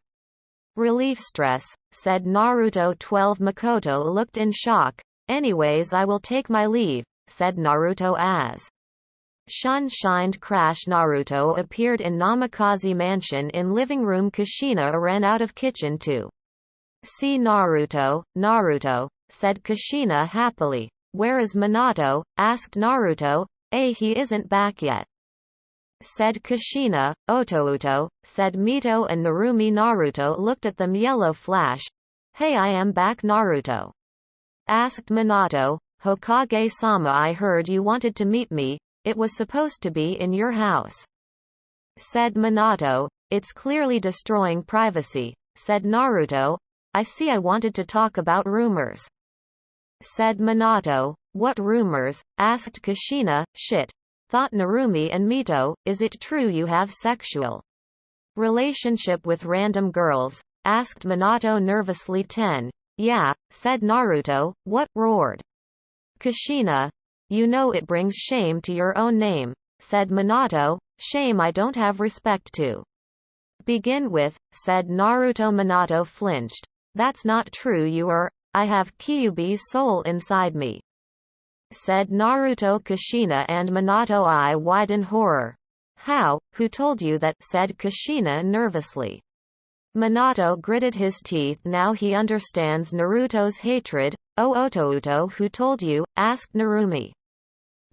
Relief stress, said Naruto. 12. Makoto looked in shock. Anyways, I will take my leave, said Naruto as Shun shined crash. Naruto appeared in Namikaze mansion in living room. Kushina ran out of kitchen to see Naruto. Naruto, said Kushina happily. Where is Minato? Asked Naruto. He isn't back yet, said Kushina. Otouto, said Mito and Narumi. Naruto looked at them. Yellow flash. Hey, I am back. Naruto asked Minato. Hokage-sama, I heard you wanted to meet me. It was supposed to be in your house, said Minato. It's clearly destroying privacy, said Naruto. I see. I wanted to talk about rumors, said Minato. What rumors? Asked Kushina. Shit. Thought Narumi and Mito, is it true you have sexual relationship with random girls? Asked Minato nervously. 10. Yeah, said Naruto. What? Roared Kushina. You know it brings shame to your own name, said Minato. Shame I don't have respect to begin with, said Naruto. Minato flinched. That's not true. I have Kyuubi's soul inside me, said Naruto. Kushina and Minato eye wide in horror. How? Who told you that? Said Kushina nervously. Minato gritted his teeth. Now he understands Naruto's hatred. Oh, Otouto, who told you? Asked Narumi.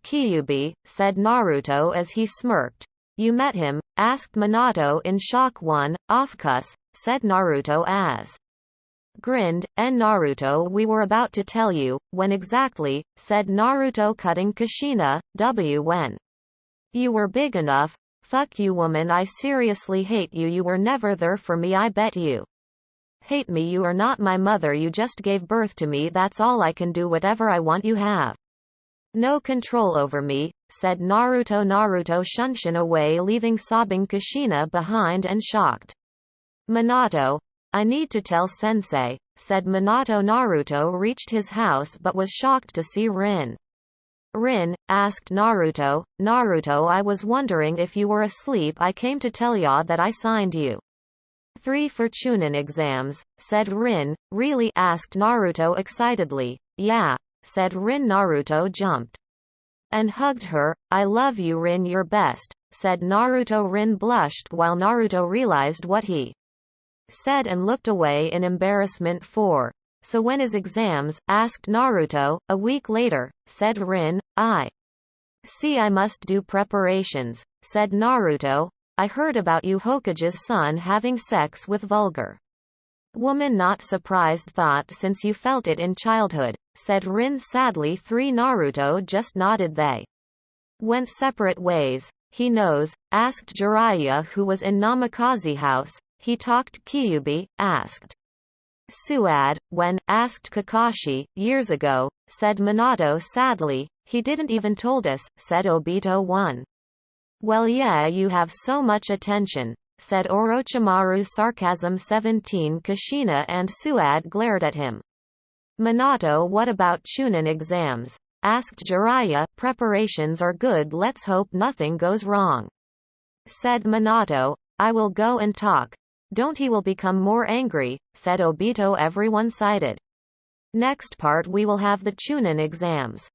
Kyuubi, said Naruto as he smirked. You met him? Asked Minato in shock. 1. Offcuss, said Naruto as grinned. And Naruto, we were about to tell you. When exactly? Said Naruto, cutting Kushina. When you were big enough. Fuck you, woman. I seriously hate you. You were never there for me. I bet you hate me. You are not my mother. You just gave birth to me. That's all. I can do whatever I want. You have no control over me, said Naruto. Naruto shunshin away, leaving sobbing Kushina behind and shocked Minato. I need to tell sensei, said Minato. Naruto reached his house but was shocked to see Rin. Rin, asked Naruto. Naruto, I was wondering if you were asleep. I came to tell ya that I signed you 3 for Chunin exams, said Rin. Really? Asked Naruto excitedly. Yeah, said Rin. Naruto jumped and hugged her. I love you, Rin. You're best, said Naruto. Rin blushed while Naruto realized what he said and looked away in embarrassment. 4. So when is exams? Asked Naruto. A week later, said Rin. I see. I must do preparations, said Naruto. I heard about you Hokage's son having sex with vulgar woman. Not surprised. Thought since you felt it in childhood, said Rin sadly. 3. Naruto just nodded. They went separate ways. He knows, asked Jiraiya, who was in Namikaze house. He talked Kyuubi, asked Suad. When? Asked Kakashi. Years ago, said Minato sadly. He didn't even told us, said Obito. 1. Well, yeah, you have so much attention, said Orochimaru. Sarcasm. 17. Kushina and Suad glared at him. Minato, what about Chunin exams? Asked Jiraiya. Preparations are good. Let's hope nothing goes wrong, said Minato. I will go and talk. Don't. He will become more angry, said Obito. Everyone sighed. Next part we will have the Chunin exams.